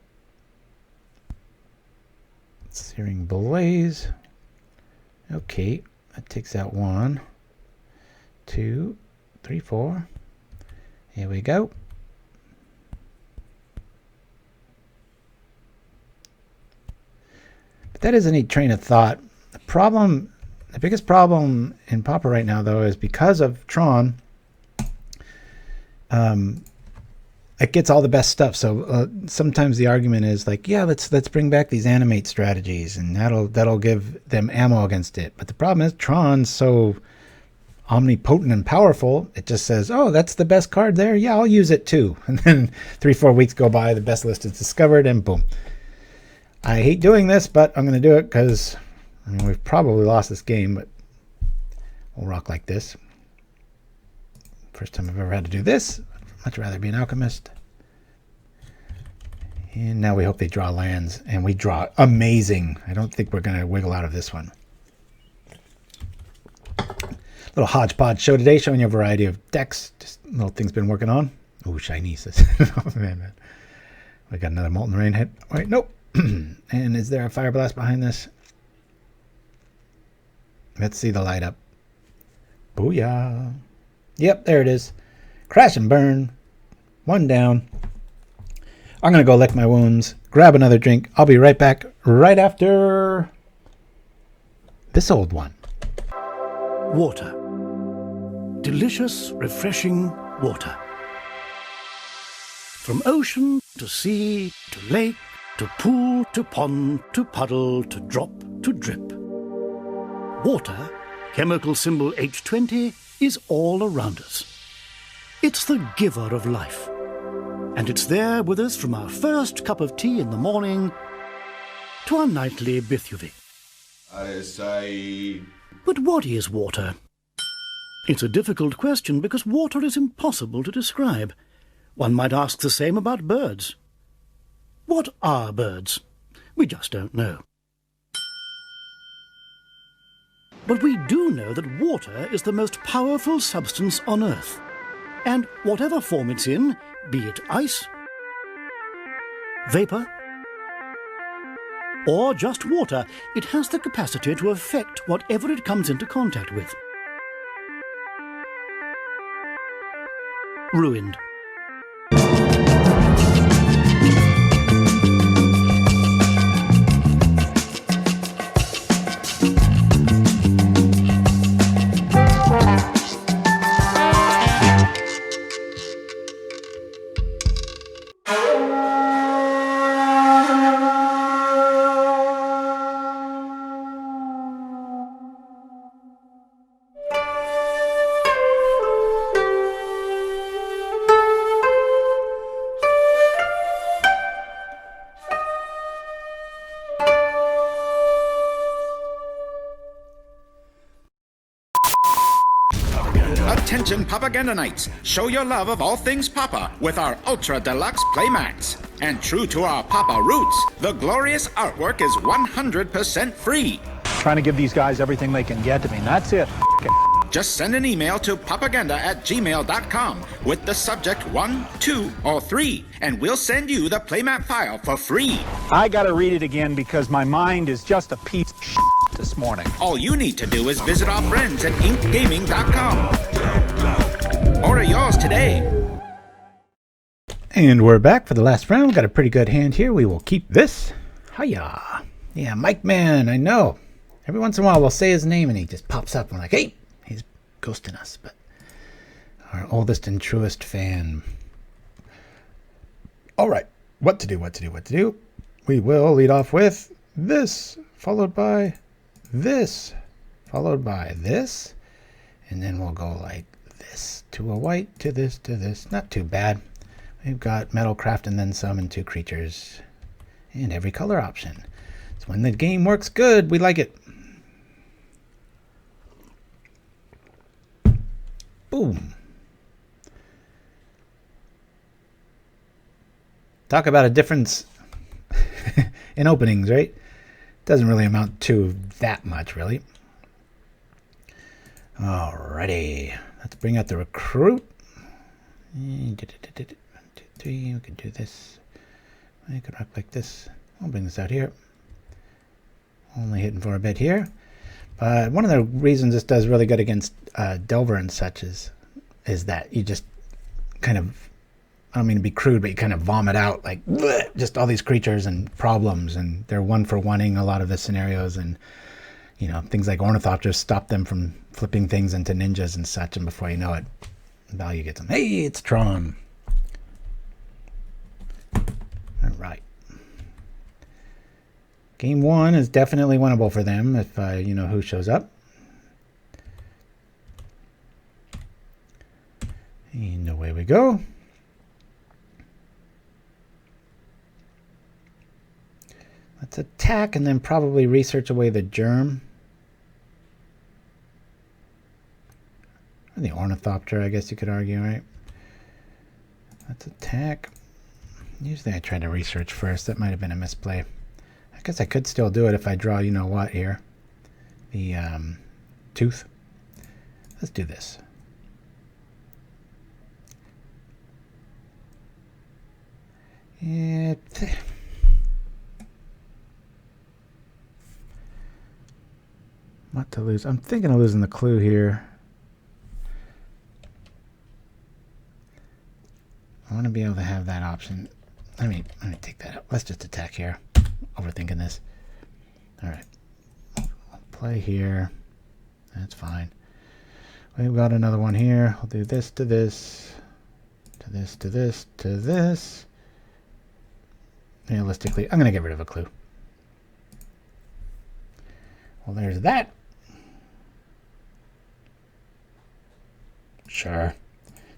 Searing Blaze. Okay, that takes out 1, 2, 3, 4. Here we go. But that is a neat train of thought. The biggest problem in Pauper right now, though, is because of Tron. It gets all the best stuff. So sometimes the argument is like, yeah, let's bring back these animate strategies, and that'll give them ammo against it. But the problem is Tron's so omnipotent and powerful. It just says, oh, that's the best card there. Yeah, I'll use it too. And then 3-4 weeks go by, the best list is discovered, and boom. I hate doing this, but I'm going to do it because I mean, we've probably lost this game, but we'll rock like this. First time I've ever had to do this. I'd much rather be an alchemist. And now we hope they draw lands, and we draw amazing. I don't think we're going to wiggle out of this one. Little hodgepodge show today, showing you a variety of decks. Just little things been working on. Oh, shiny. Oh, man. We got another Molten Rain hit. Wait, nope. And is there a fire blast behind this? Let's see the light up. Booyah. Yep, there it is. Crash and burn. One down. I'm going to go lick my wounds, grab another drink. I'll be right back right after this old one. Water. Delicious, refreshing water. From ocean to sea to lake to pool to pond to puddle to drop to drip. Water, chemical symbol H20, is all around us. It's the giver of life. And it's there with us from our first cup of tea in the morning to our nightly Bithyuvik. I say... But what is water? It's a difficult question because water is impossible to describe. One might ask the same about birds. What are birds? We just don't know. But we do know that water is the most powerful substance on Earth. And whatever form it's in, be it ice, vapor, or just water, it has the capacity to affect whatever it comes into contact with. Ruined. Attention Pauperganda Knights, show your love of all things Pauper with our Ultra Deluxe playmats. And true to our Pauper roots, the glorious artwork is 100% free. Trying to give these guys everything they can get to me, and that's it. Just send an email to pauperganda@gmail.com with the subject 1, 2, or 3, and we'll send you the playmat file for free. I gotta read it again because my mind is just a piece of shit this morning. All you need to do is visit our friends at inkgaming.com. Order yours today. And we're back for the last round. Got a pretty good hand here. We will keep this. Hiya. Yeah, Mike Man, I know. Every once in a while we'll say his name and he just pops up and we're like, hey, he's ghosting us. But our oldest and truest fan. All right, what to do? We will lead off with this, followed by this, followed by this. And then we'll go like this to a white, to this, to this. Not too bad. We've got Metalcraft and then some and 2 creatures. And every color option. So when the game works good, we like it. Boom. Talk about a difference in openings, right? Doesn't really amount to that much, really. Alrighty. Let's bring out the recruit. 1, 2, 3. We can do this. We can rock like this. I'll bring this out here. Only hitting for a bit here. But one of the reasons this does really good against Delver and such is that you just kind of, I don't mean to be crude, but you kind of vomit out like bleh, just all these creatures and problems, and they're 1-for-1ing a lot of the scenarios, and you know, things like Ornithopters stop them from flipping things into ninjas and such, and before you know it, value gets them. Hey, it's Tron. All right. Game 1 is definitely winnable for them if you know who shows up. And away we go. Let's attack and then probably research away the germ. Or the Ornithopter, I guess you could argue, right? Let's attack. Usually I try to research first. That might have been a misplay. I guess I could still do it if I draw, you know what, here. The tooth. Let's do this. What to lose? I'm thinking of losing the clue here. I want to be able to have that option. Let me take that out. Let's just attack here. Overthinking this. All right. I'll play here. That's fine. We've got another one here. I'll do this to this, to this, to this, to this. Realistically, I'm going to get rid of a clue. Well, there's that. Sure.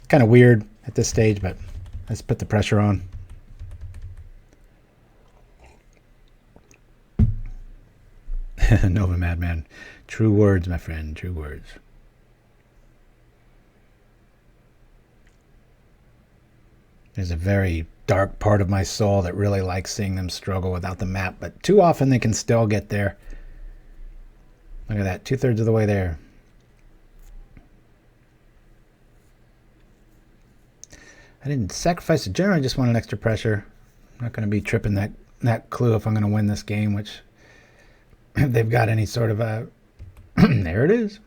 Kind of weird at this stage, but let's put the pressure on. Nova Madman. True words, my friend. True words. There's a very dark part of my soul that really likes seeing them struggle without the map, but too often they can still get there. Look at that. 2/3 of the way there. I didn't sacrifice the general. I just wanted extra pressure. I'm not going to be tripping that clue if I'm going to win this game, which if they've got any sort of a... there it is.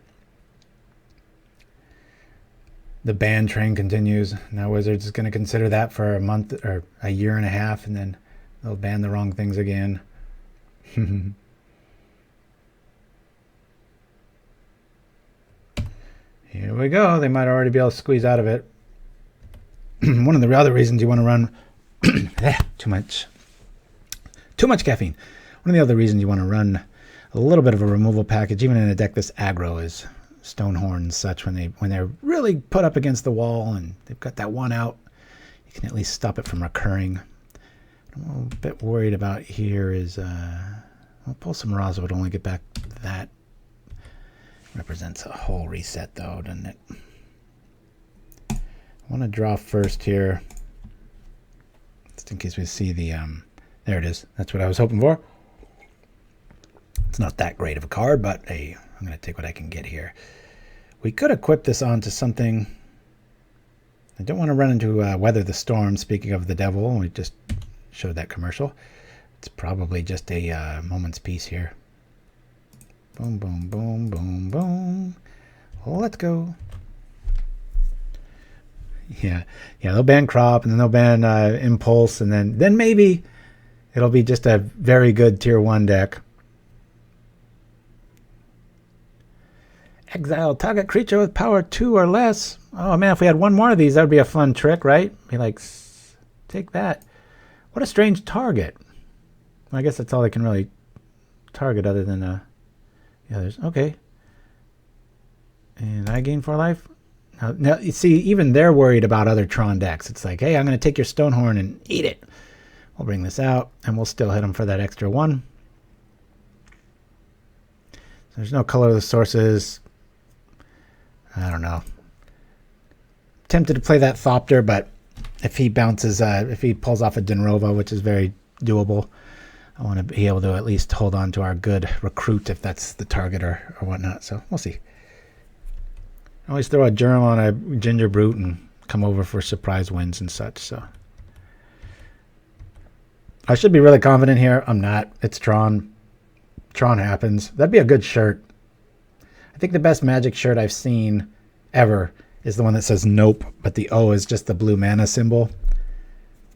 The ban train continues. Now Wizards is going to consider that for a month or a year and a half, and then they'll ban the wrong things again. Here we go. They might already be able to squeeze out of it. One of the other reasons you want to run... too much caffeine. One of the other reasons you want to run a little bit of a removal package, even in a deck this aggro, is Stonehorn and such. When they're really put up against the wall and they've got that one out, you can at least stop it from recurring. What I'm a little bit worried about here is... I'll pull some Raza, but only get back that. Represents a whole reset, though, doesn't it? I want to draw first here, just in case we see the... there it is. That's what I was hoping for. It's not that great of a card, but hey, I'm going to take what I can get here. We could equip this onto something. I don't want to run into Weather the Storm, speaking of the devil. We just showed that commercial. It's probably just a moment's peace here. Boom, boom, boom, boom, boom. Let's go. Yeah, they'll ban Crop, and then they'll ban Impulse, and then maybe it'll be just a very good tier 1 deck. Exile target creature with power 2 or less. Oh man, if we had one more of these, that would be a fun trick, right? Be like, take that. What a strange target. Well, I guess that's all they can really target other than the others. Okay. And I gain 4 life. Now, you see, even they're worried about other Tron decks. It's like, hey, I'm going to take your Stonehorn and eat it. We'll bring this out, and we'll still hit them for that extra 1. So there's no colorless sources. I don't know. Tempted to play that Thopter, but if he bounces, if he pulls off a Dinrova, which is very doable, I want to be able to at least hold on to our good recruit if that's the target or whatnot. So we'll see. I always throw a germ on a Ginger Brute and come over for surprise wins and such. So I should be really confident here. I'm not. It's Tron. Tron happens. That'd be a good shirt. I think the best Magic shirt I've seen ever is the one that says nope, but the O is just the blue mana symbol.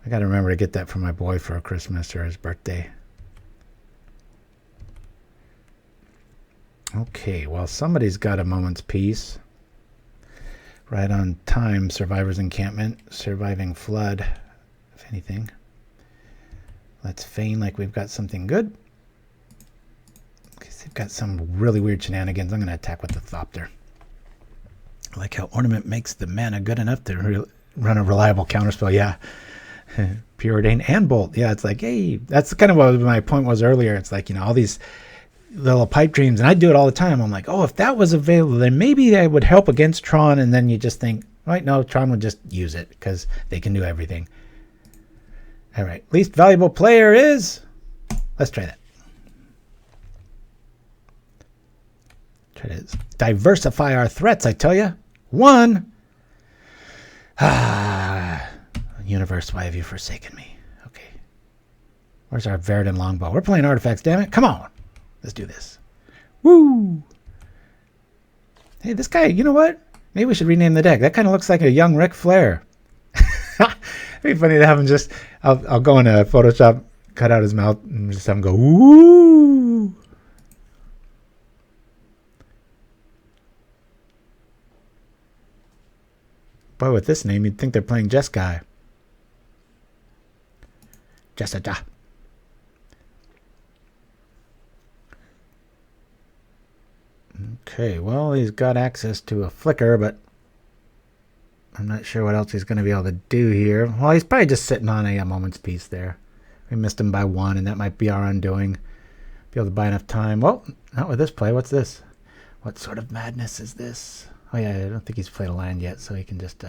I got to remember to get that for my boy for Christmas or his birthday. Okay, well, somebody's got a moment's peace. Right on time, Survivor's Encampment, Surviving Flood, if anything. Let's feign like we've got something good. Because they've got some really weird shenanigans. I'm going to attack with the Thopter. I like how Ornament makes the mana good enough to run a reliable counterspell. Yeah. Preordain and Bolt. Yeah, it's like, hey, that's kind of what my point was earlier. It's like, all these little pipe dreams, and I do it all the time. I'm like, oh, if that was available, then maybe that would help against Tron, and then you just think, right, no, Tron would just use it because they can do everything. All right, least valuable player is... Let's try that. Try to diversify our threats, I tell you. 1. Universe, why have you forsaken me? Okay. Where's our Viridian Longbow? We're playing artifacts, damn it. Come on. Let's do this. Woo! Hey, this guy, you know what? Maybe we should rename the deck. That kind of looks like a young Ric Flair. It'd be funny to have him just, I'll go into Photoshop, cut out his mouth, and just have him go, woo! Boy, with this name, you'd think they're playing Jeskai. Jessica. Okay, well, he's got access to a flicker, but I'm not sure what else he's going to be able to do here. Well, he's probably just sitting on a moment's peace there. We missed him by 1, and that might be our undoing. Be able to buy enough time. Well, not with this play. What's this? What sort of madness is this? Oh, yeah, I don't think he's played a land yet, so he can just,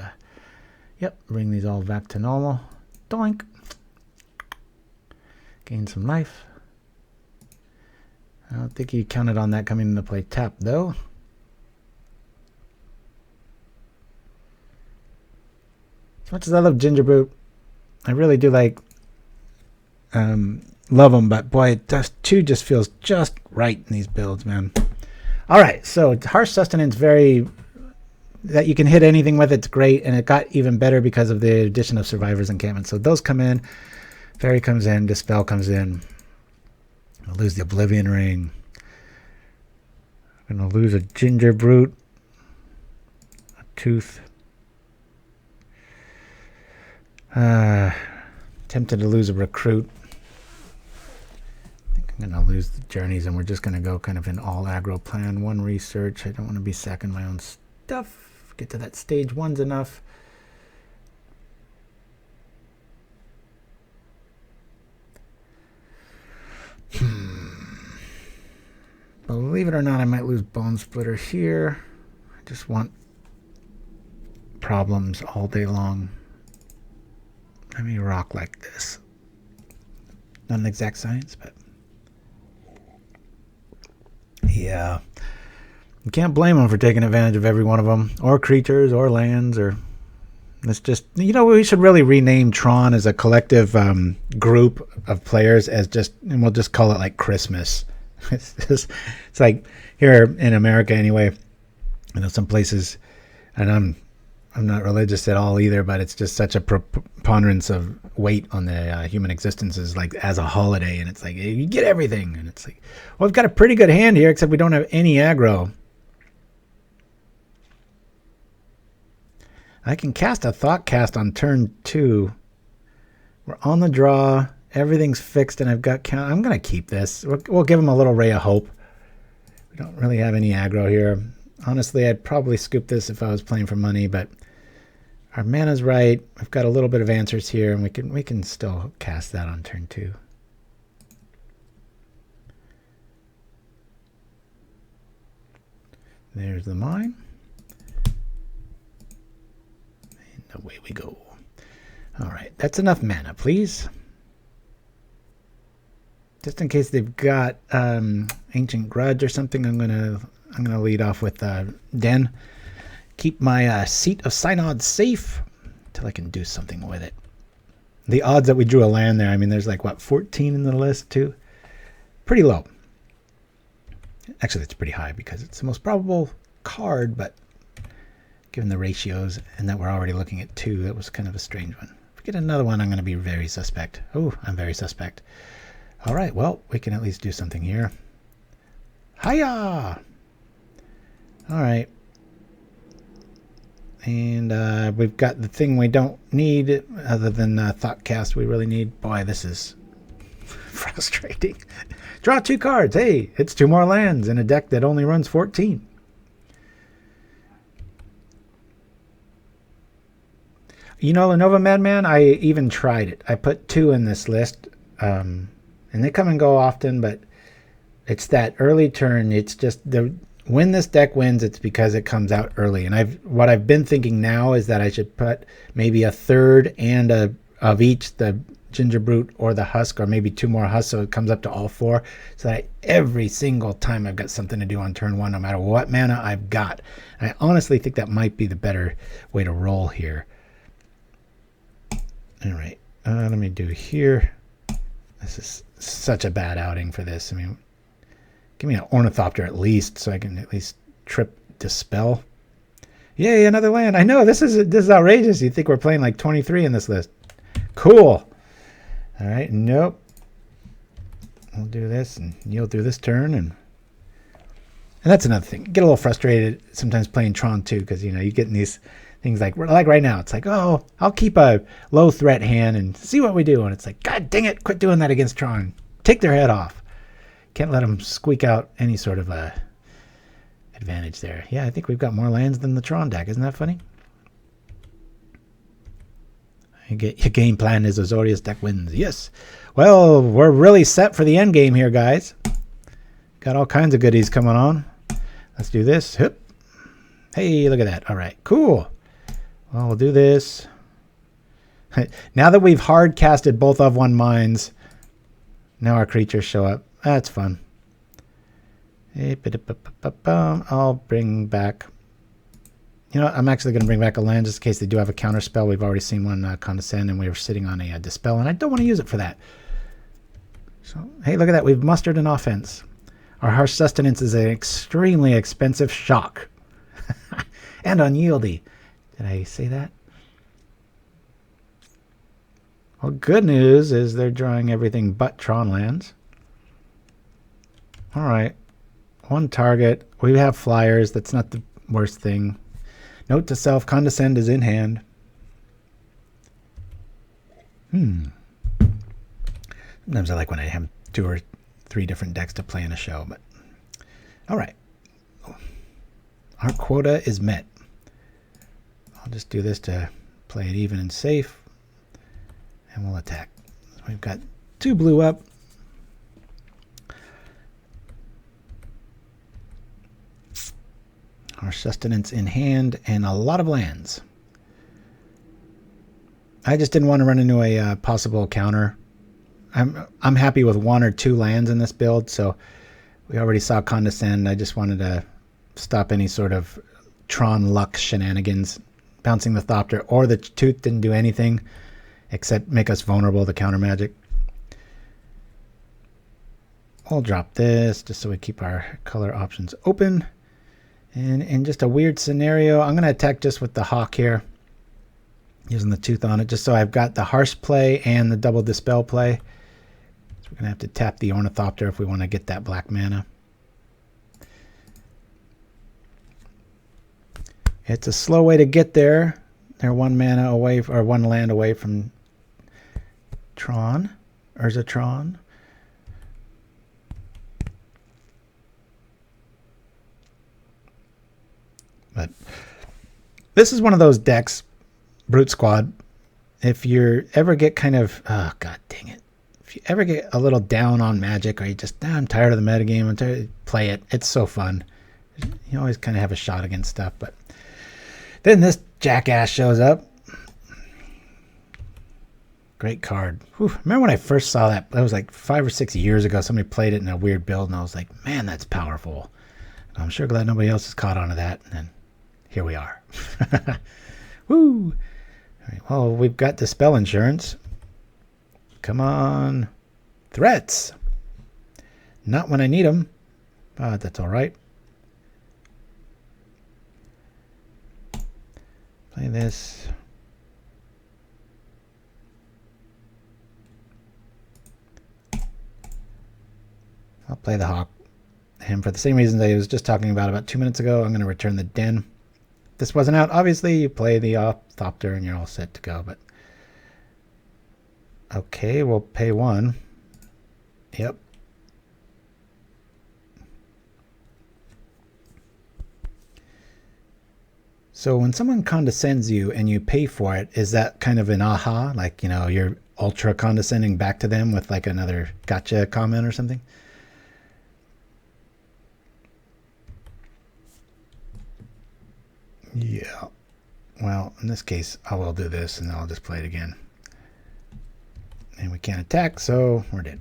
yep, bring these all back to normal. Doink. Gain some life. I don't think he counted on that coming into play tap, though. As much as I love Gingerbrute, I really do like, love them, but boy, two just feels just right in these builds, man. All right, so Harsh Sustenance, very, that you can hit anything with, it's great, and it got even better because of the addition of Survivor's Encampment. So those come in, Fairy comes in, Dispel comes in. I'll lose the Oblivion Ring. I'm going to lose a Gingerbrute, a Tooth. Tempted to lose a Recruit. I think I'm going to lose the Journeys, and we're just going to go kind of an all aggro plan. 1 research. I don't want to be sacking my own stuff. Get to that stage 1's enough. Believe it or not, I might lose Bone Splitter here. I just want problems all day long. Let me rock like this. Not an exact science, but yeah. You can't blame them for taking advantage of every one of them, or creatures, or lands, or it's just, you know, we should really rename Tron as a collective group of players as just, and we'll just call it like Christmas. It's like here in America anyway. I know some places, and I'm not religious at all either, but it's just such a preponderance of weight on the human existence is like as a holiday, and it's like you get everything, and it's like, well, we've got a pretty good hand here, except we don't have any aggro. I can cast a Thought Cast on turn 2. We're on the draw. Everything's fixed, and I've got count. I'm going to keep this. We'll give him a little ray of hope. We don't really have any aggro here. Honestly, I'd probably scoop this if I was playing for money, but our mana's right. I've got a little bit of answers here, and we can still cast that on turn 2. There's the mine. And away we go. All right, that's enough mana, please. Just in case they've got Ancient Grudge or something, I'm gonna lead off with Den. Keep my Seat of Synod safe until I can do something with it. The odds that we drew a land there, I mean, there's like, what, 14 in the list too? Pretty low. Actually, that's pretty high because it's the most probable card, but given the ratios and that we're already looking at 2, that was kind of a strange one. If we get another one, I'm going to be very suspect. Oh, I'm very suspect. All right, well, we can at least do something here. Hiya! All right. And we've got the thing we don't need other than Thoughtcast we really need. Boy, this is frustrating. Draw 2 cards. Hey, it's 2 more lands in a deck that only runs 14. You know, Lenovo Madman, I even tried it. I put 2 in this list. And they come and go often, but it's that early turn. It's just when this deck wins, it's because it comes out early. And what I've been thinking now is that I should put maybe a third and of each, the Gingerbrute or the Husk, or maybe 2 more Husks, so it comes up to all 4. So that every single time I've got something to do on turn 1, no matter what mana I've got. And I honestly think that might be the better way to roll here. All right, let me do here. This is such a bad outing for this. I mean, give me an Ornithopter at least, so I can at least trip Dispel. Yay, another land. I know, this is outrageous. You'd think we're playing like 23 in this list. Cool. All right, nope. We'll do this, and you'll do this turn, and that's another thing. Get a little frustrated sometimes playing Tron too, because you get in these things like right now. It's like, oh, I'll keep a low threat hand and see what we do, and it's like, God dang it, quit doing that against Tron. Take their head off. Can't let them squeak out any sort of advantage there. Yeah, I think we've got more lands than the Tron deck. Isn't that funny? Your game plan is Azorius deck wins. Yes. Well, we're really set for the end game here, guys. Got all kinds of goodies coming on. Let's do this. Hup. Hey, look at that. All right, cool. Well, we'll do this. Now that we've hard casted both of one mines, now our creatures show up. That's fun. I'll bring back... I'm actually going to bring back a land just in case they do have a counter spell. We've already seen one condescend, and we were sitting on a Dispel, and I don't want to use it for that. So, hey, look at that. We've mustered an offense. Our harsh sustenance is an extremely expensive shock. And unyieldy. Did I say that? Well, good news is they're drawing everything but Tron lands. All right. One target. We have flyers. That's not the worst thing. Note to self, Condescend is in hand. Sometimes I like when I have 2 or 3 different decks to play in a show, but all right. Our quota is met. I'll just do this to play it even and safe, and we'll attack. So we've got 2 blue up. Our sustenance in hand and a lot of lands. I just didn't want to run into a possible counter. I'm happy with 1 or 2 lands in this build, so we already saw Condescend. I just wanted to stop any sort of Tron luck shenanigans. Bouncing the Thopter or the Tooth didn't do anything except make us vulnerable to counter magic. I'll drop this just so we keep our color options open. And in just a weird scenario, I'm going to attack just with the Hawk here, using the Tooth on it, just so I've got the Harsh play and the double Dispel play. So we're going to have to tap the Ornithopter if we want to get that black mana. It's a slow way to get there. They're 1 mana away, or 1 land away from Tron, Urzatron. But this is one of those decks, Brute Squad. If you ever get kind of, oh god dang it, if you ever get a little down on Magic, or you just, I'm tired of the metagame, I'm tired, play it. It's so fun. You always kind of have a shot against stuff, but then this jackass shows up. Great card. Whew. Remember when I first saw that? That was like 5 or 6 years ago. Somebody played it in a weird build, and I was like, man, that's powerful. I'm sure glad nobody else has caught on to that. And here we are. Woo! All right, well, we've got Dispel insurance. Come on. Threats. Not when I need them, but that's all right. Play this. I'll play the Hawk. And for the same reasons I was just talking about 2 minutes ago, I'm going to return the Den. If this wasn't out, obviously you play the Ornithopter and you're all set to go. But okay, we'll pay 1. Yep. So when someone condescends you and you pay for it, is that kind of an aha? Like, you're ultra condescending back to them with like another gotcha comment or something? Yeah. Well, in this case, I will do this and I'll just play it again. And we can't attack, so we're dead.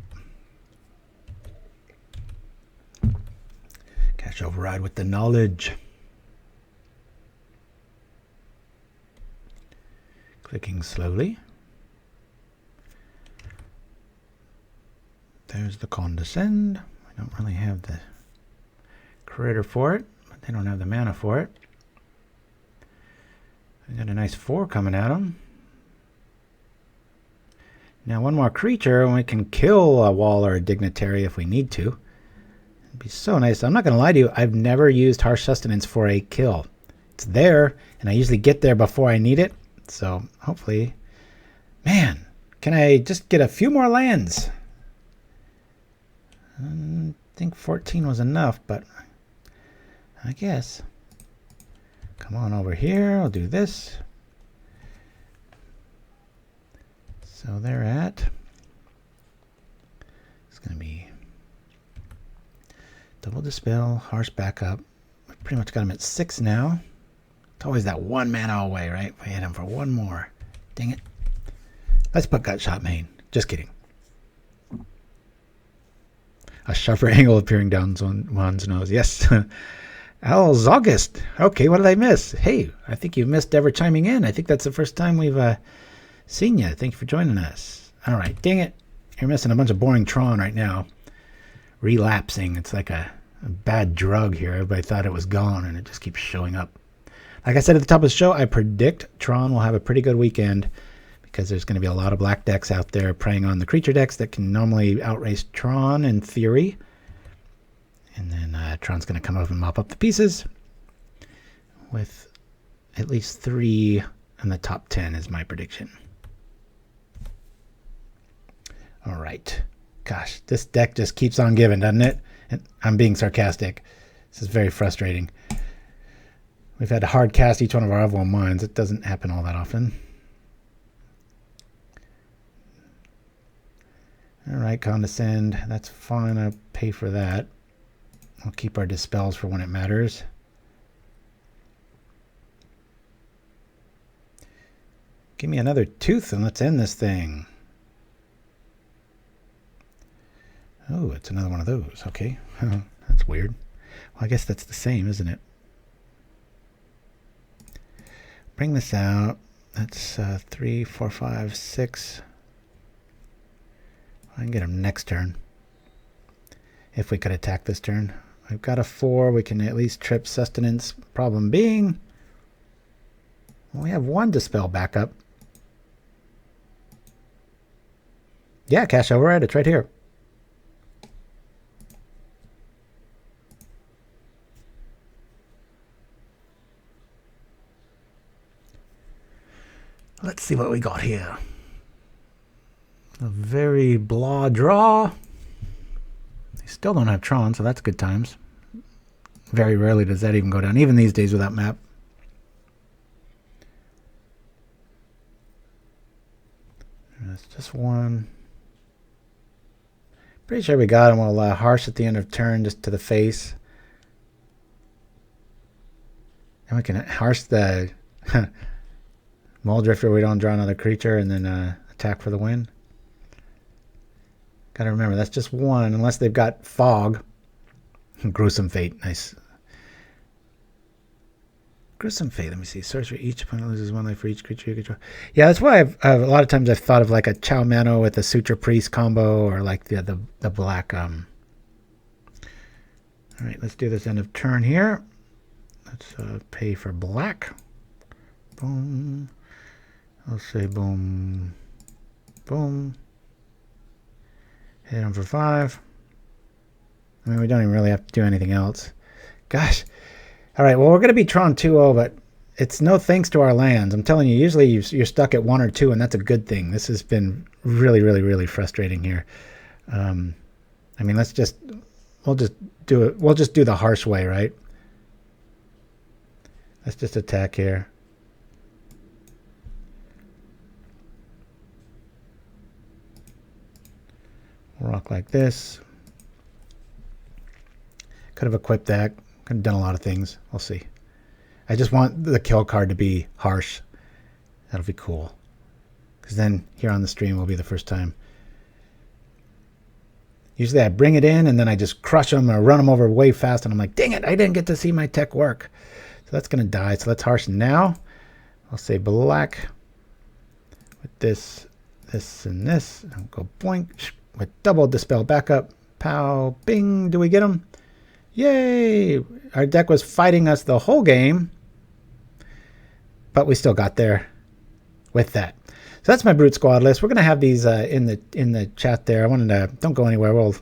Cash override with the knowledge. Clicking slowly. There's the Condescend. I don't really have the critter for it, but They don't have the mana for it. I got a nice 4 coming at them. Now one more creature and we can kill a wall or a dignitary if we need to. It'd be so nice. I'm not going to lie to you. I've never used Harsh Sustenance for a kill. It's there, and I usually get there before I need it. So hopefully... Man, can I just get a few more lands? I think 14 was enough, but I guess. Come on over here. I'll do this. So they're at, it's going to be double Dispel, Harsh backup. We've pretty much got him at 6 now. It's always that 1 mana away, right? We hit him for 1 more. Dang it. Let's put Gutshot main. Just kidding. A sharper angle appearing down one's nose. Yes. August. Okay, what did I miss? Hey, I think you missed ever chiming in. I think that's the first time we've seen you. Thank you for joining us. All right, dang it. You're missing a bunch of boring Tron right now. Relapsing. It's like a bad drug here. Everybody thought it was gone, and it just keeps showing up. Like I said at the top of the show, I predict Tron will have a pretty good weekend because there's going to be a lot of black decks out there preying on the creature decks that can normally outrace Tron in theory. And then Tron's going to come over and mop up the pieces with at least 3 in the top 10 is my prediction. All right. Gosh, this deck just keeps on giving, doesn't it? And I'm being sarcastic. This is very frustrating. We've had to hard cast each one of our Evolved Minds. It doesn't happen all that often. All right, Condescend. That's fine. I'll pay for that. I'll keep our Dispels for when it matters. Give me another tooth and let's end this thing. Oh, it's another one of those. Okay. That's weird. Well, I guess that's the same, isn't it? Bring this out. That's 3, 4, 5, 6. I can get him next turn. If we could attack this turn. We've got a 4. We can at least trip Sustenance. Problem being, we have 1 Dispel backup. Yeah, Cash Override. It's right here. Let's see what we got here. A very blah draw. They still don't have Tron, so that's good times. Very rarely does that even go down, even these days with that map. That's just 1. Pretty sure we got him. We'll Harsh at the end of turn just to the face. And we can Harsh the Mulldrifter. We don't draw another creature and then attack for the win. Gotta remember, that's just 1, unless they've got Fog. Gruesome Fate, nice. Gruesome Fate, let me see. Sorcery, each opponent loses 1 life for each creature you control. Yeah, that's why a lot of times I've thought of like a Chow Mano with a Suture Priest combo, or like the black. All right, let's do this end of turn here. Let's pay for black. Boom. I'll say boom. Boom. Hit him for 5. I mean, we don't even really have to do anything else. Gosh. All right, well, we're going to be Tron 2-0, but it's no thanks to our lands. I'm telling you, usually you're stuck at 1 or 2, and that's a good thing. This has been really, really, really frustrating here. I mean, we'll just do it. We'll just do the harsh way, right? Let's just attack here. Rock like this. Could have equipped that. Could have done a lot of things. We'll see. I just want the kill card to be harsh. That'll be cool. Because then here on the stream will be the first time. Usually I bring it in and then I just crush them or run them over way fast. And I'm like, dang it, I didn't get to see my tech work. So that's going to die. So let's harsh now. I'll say black with this, and this. I'll go boink. With double Dispel backup. Pow. Bing. Do we get them? Yay! Our deck was fighting us the whole game, but we still got there with that. So that's my Brute Squad list. We're going to have these in the chat there. I wanted to, don't go anywhere. We'll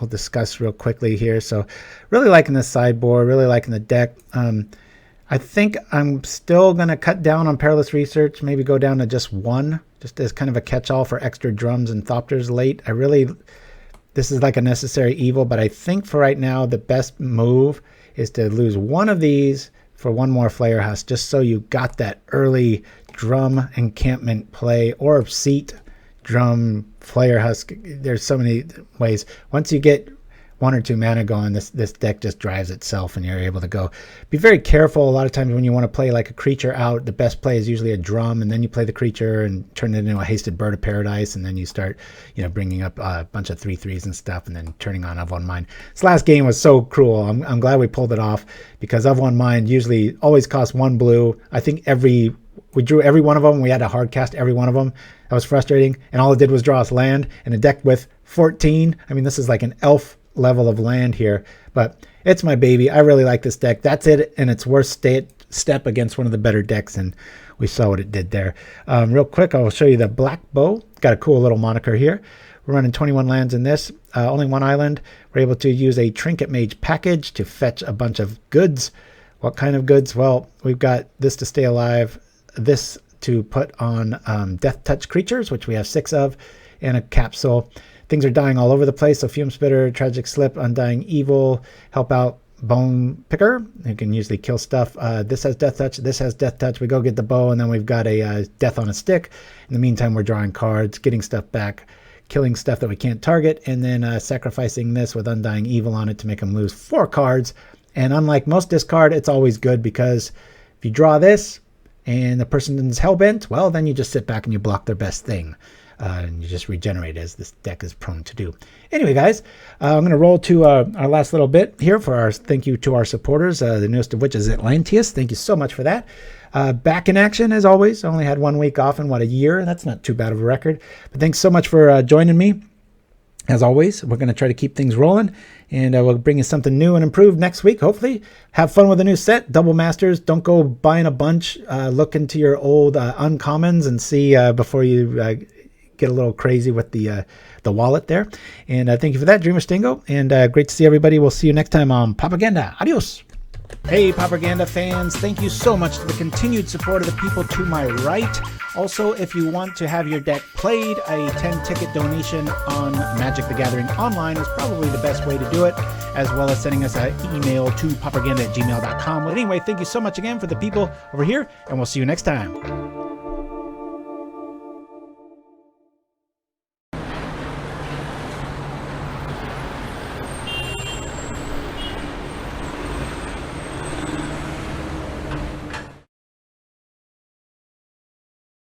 discuss real quickly here. So really liking the sideboard, really liking the deck. I think I'm still going to cut down on Perilous Research, maybe go down to just one, just as kind of a catch-all for extra drums and Thopters late. This is like a necessary evil, but I think for right now, the best move is to lose one of these for one more Flayer Husk, just so you got that early drum encampment play, or seat, drum, Flayer Husk. There's so many ways. Once you get 1 or 2 mana going, this deck just drives itself and you're able to go. Be very careful. A lot of times when you want to play like a creature out, the best play is usually a drum, and then you play the creature and turn it into a hasted Bird of Paradise, and then you start, bringing up a bunch of 3/3s and stuff, and then turning on Of One Mind. This last game was so cruel. I'm glad we pulled it off, because Of One Mind usually always costs 1 blue. I think we drew every one of them. We had to hard cast every one of them. That was frustrating, and all it did was draw us land. And a deck with 14. I mean, this is like an elf level of land here, but it's my baby. I really like this deck. That's it in its worst step against one of the better decks, and we saw what it did there. Real quick, I'll show you the Black Bow. Got a cool little moniker here. We're running 21 lands in this, only 1 island. We're able to use a Trinket Mage package to fetch a bunch of goods. What kind of goods? Well, we've got this to stay alive, this to put on Death Touch creatures, which we have 6 of, and a Capsule. Things are dying all over the place, so Fume Spitter, Tragic Slip, Undying Evil, help out Bone Picker, who can usually kill stuff. This has Death Touch, this has Death Touch. We go get the bow, and then we've got a Death on a Stick. In the meantime, we're drawing cards, getting stuff back, killing stuff that we can't target, and then sacrificing this with Undying Evil on it to make them lose 4 cards. And unlike most discard, it's always good, because if you draw this and the person is hellbent, well, then you just sit back and you block their best thing. And you just regenerate, as this deck is prone to do. Anyway, guys, I'm going to roll to our last little bit here for our thank you to our supporters, the newest of which is Atlanteus. Thank you so much for that. Back in action, as always. Only had 1 week off in, a year? That's not too bad of a record. But thanks so much for joining me. As always, we're going to try to keep things rolling, and we'll bring you something new and improved next week, hopefully. Have fun with a new set, Double Masters. Don't go buying a bunch. Look into your old uncommons and see before you get a little crazy with the wallet there. And thank you for that, Dreamer Stingo. And great to see everybody. We'll see you next time on Pauperganda. Adios. Hey, Pauperganda fans. Thank you so much for the continued support of the people to my right. Also, if you want to have your deck played, a 10-ticket donation on Magic the Gathering Online is probably the best way to do it, as well as sending us an email to pauperganda@gmail.com. But anyway, thank you so much again for the people over here, and we'll see you next time.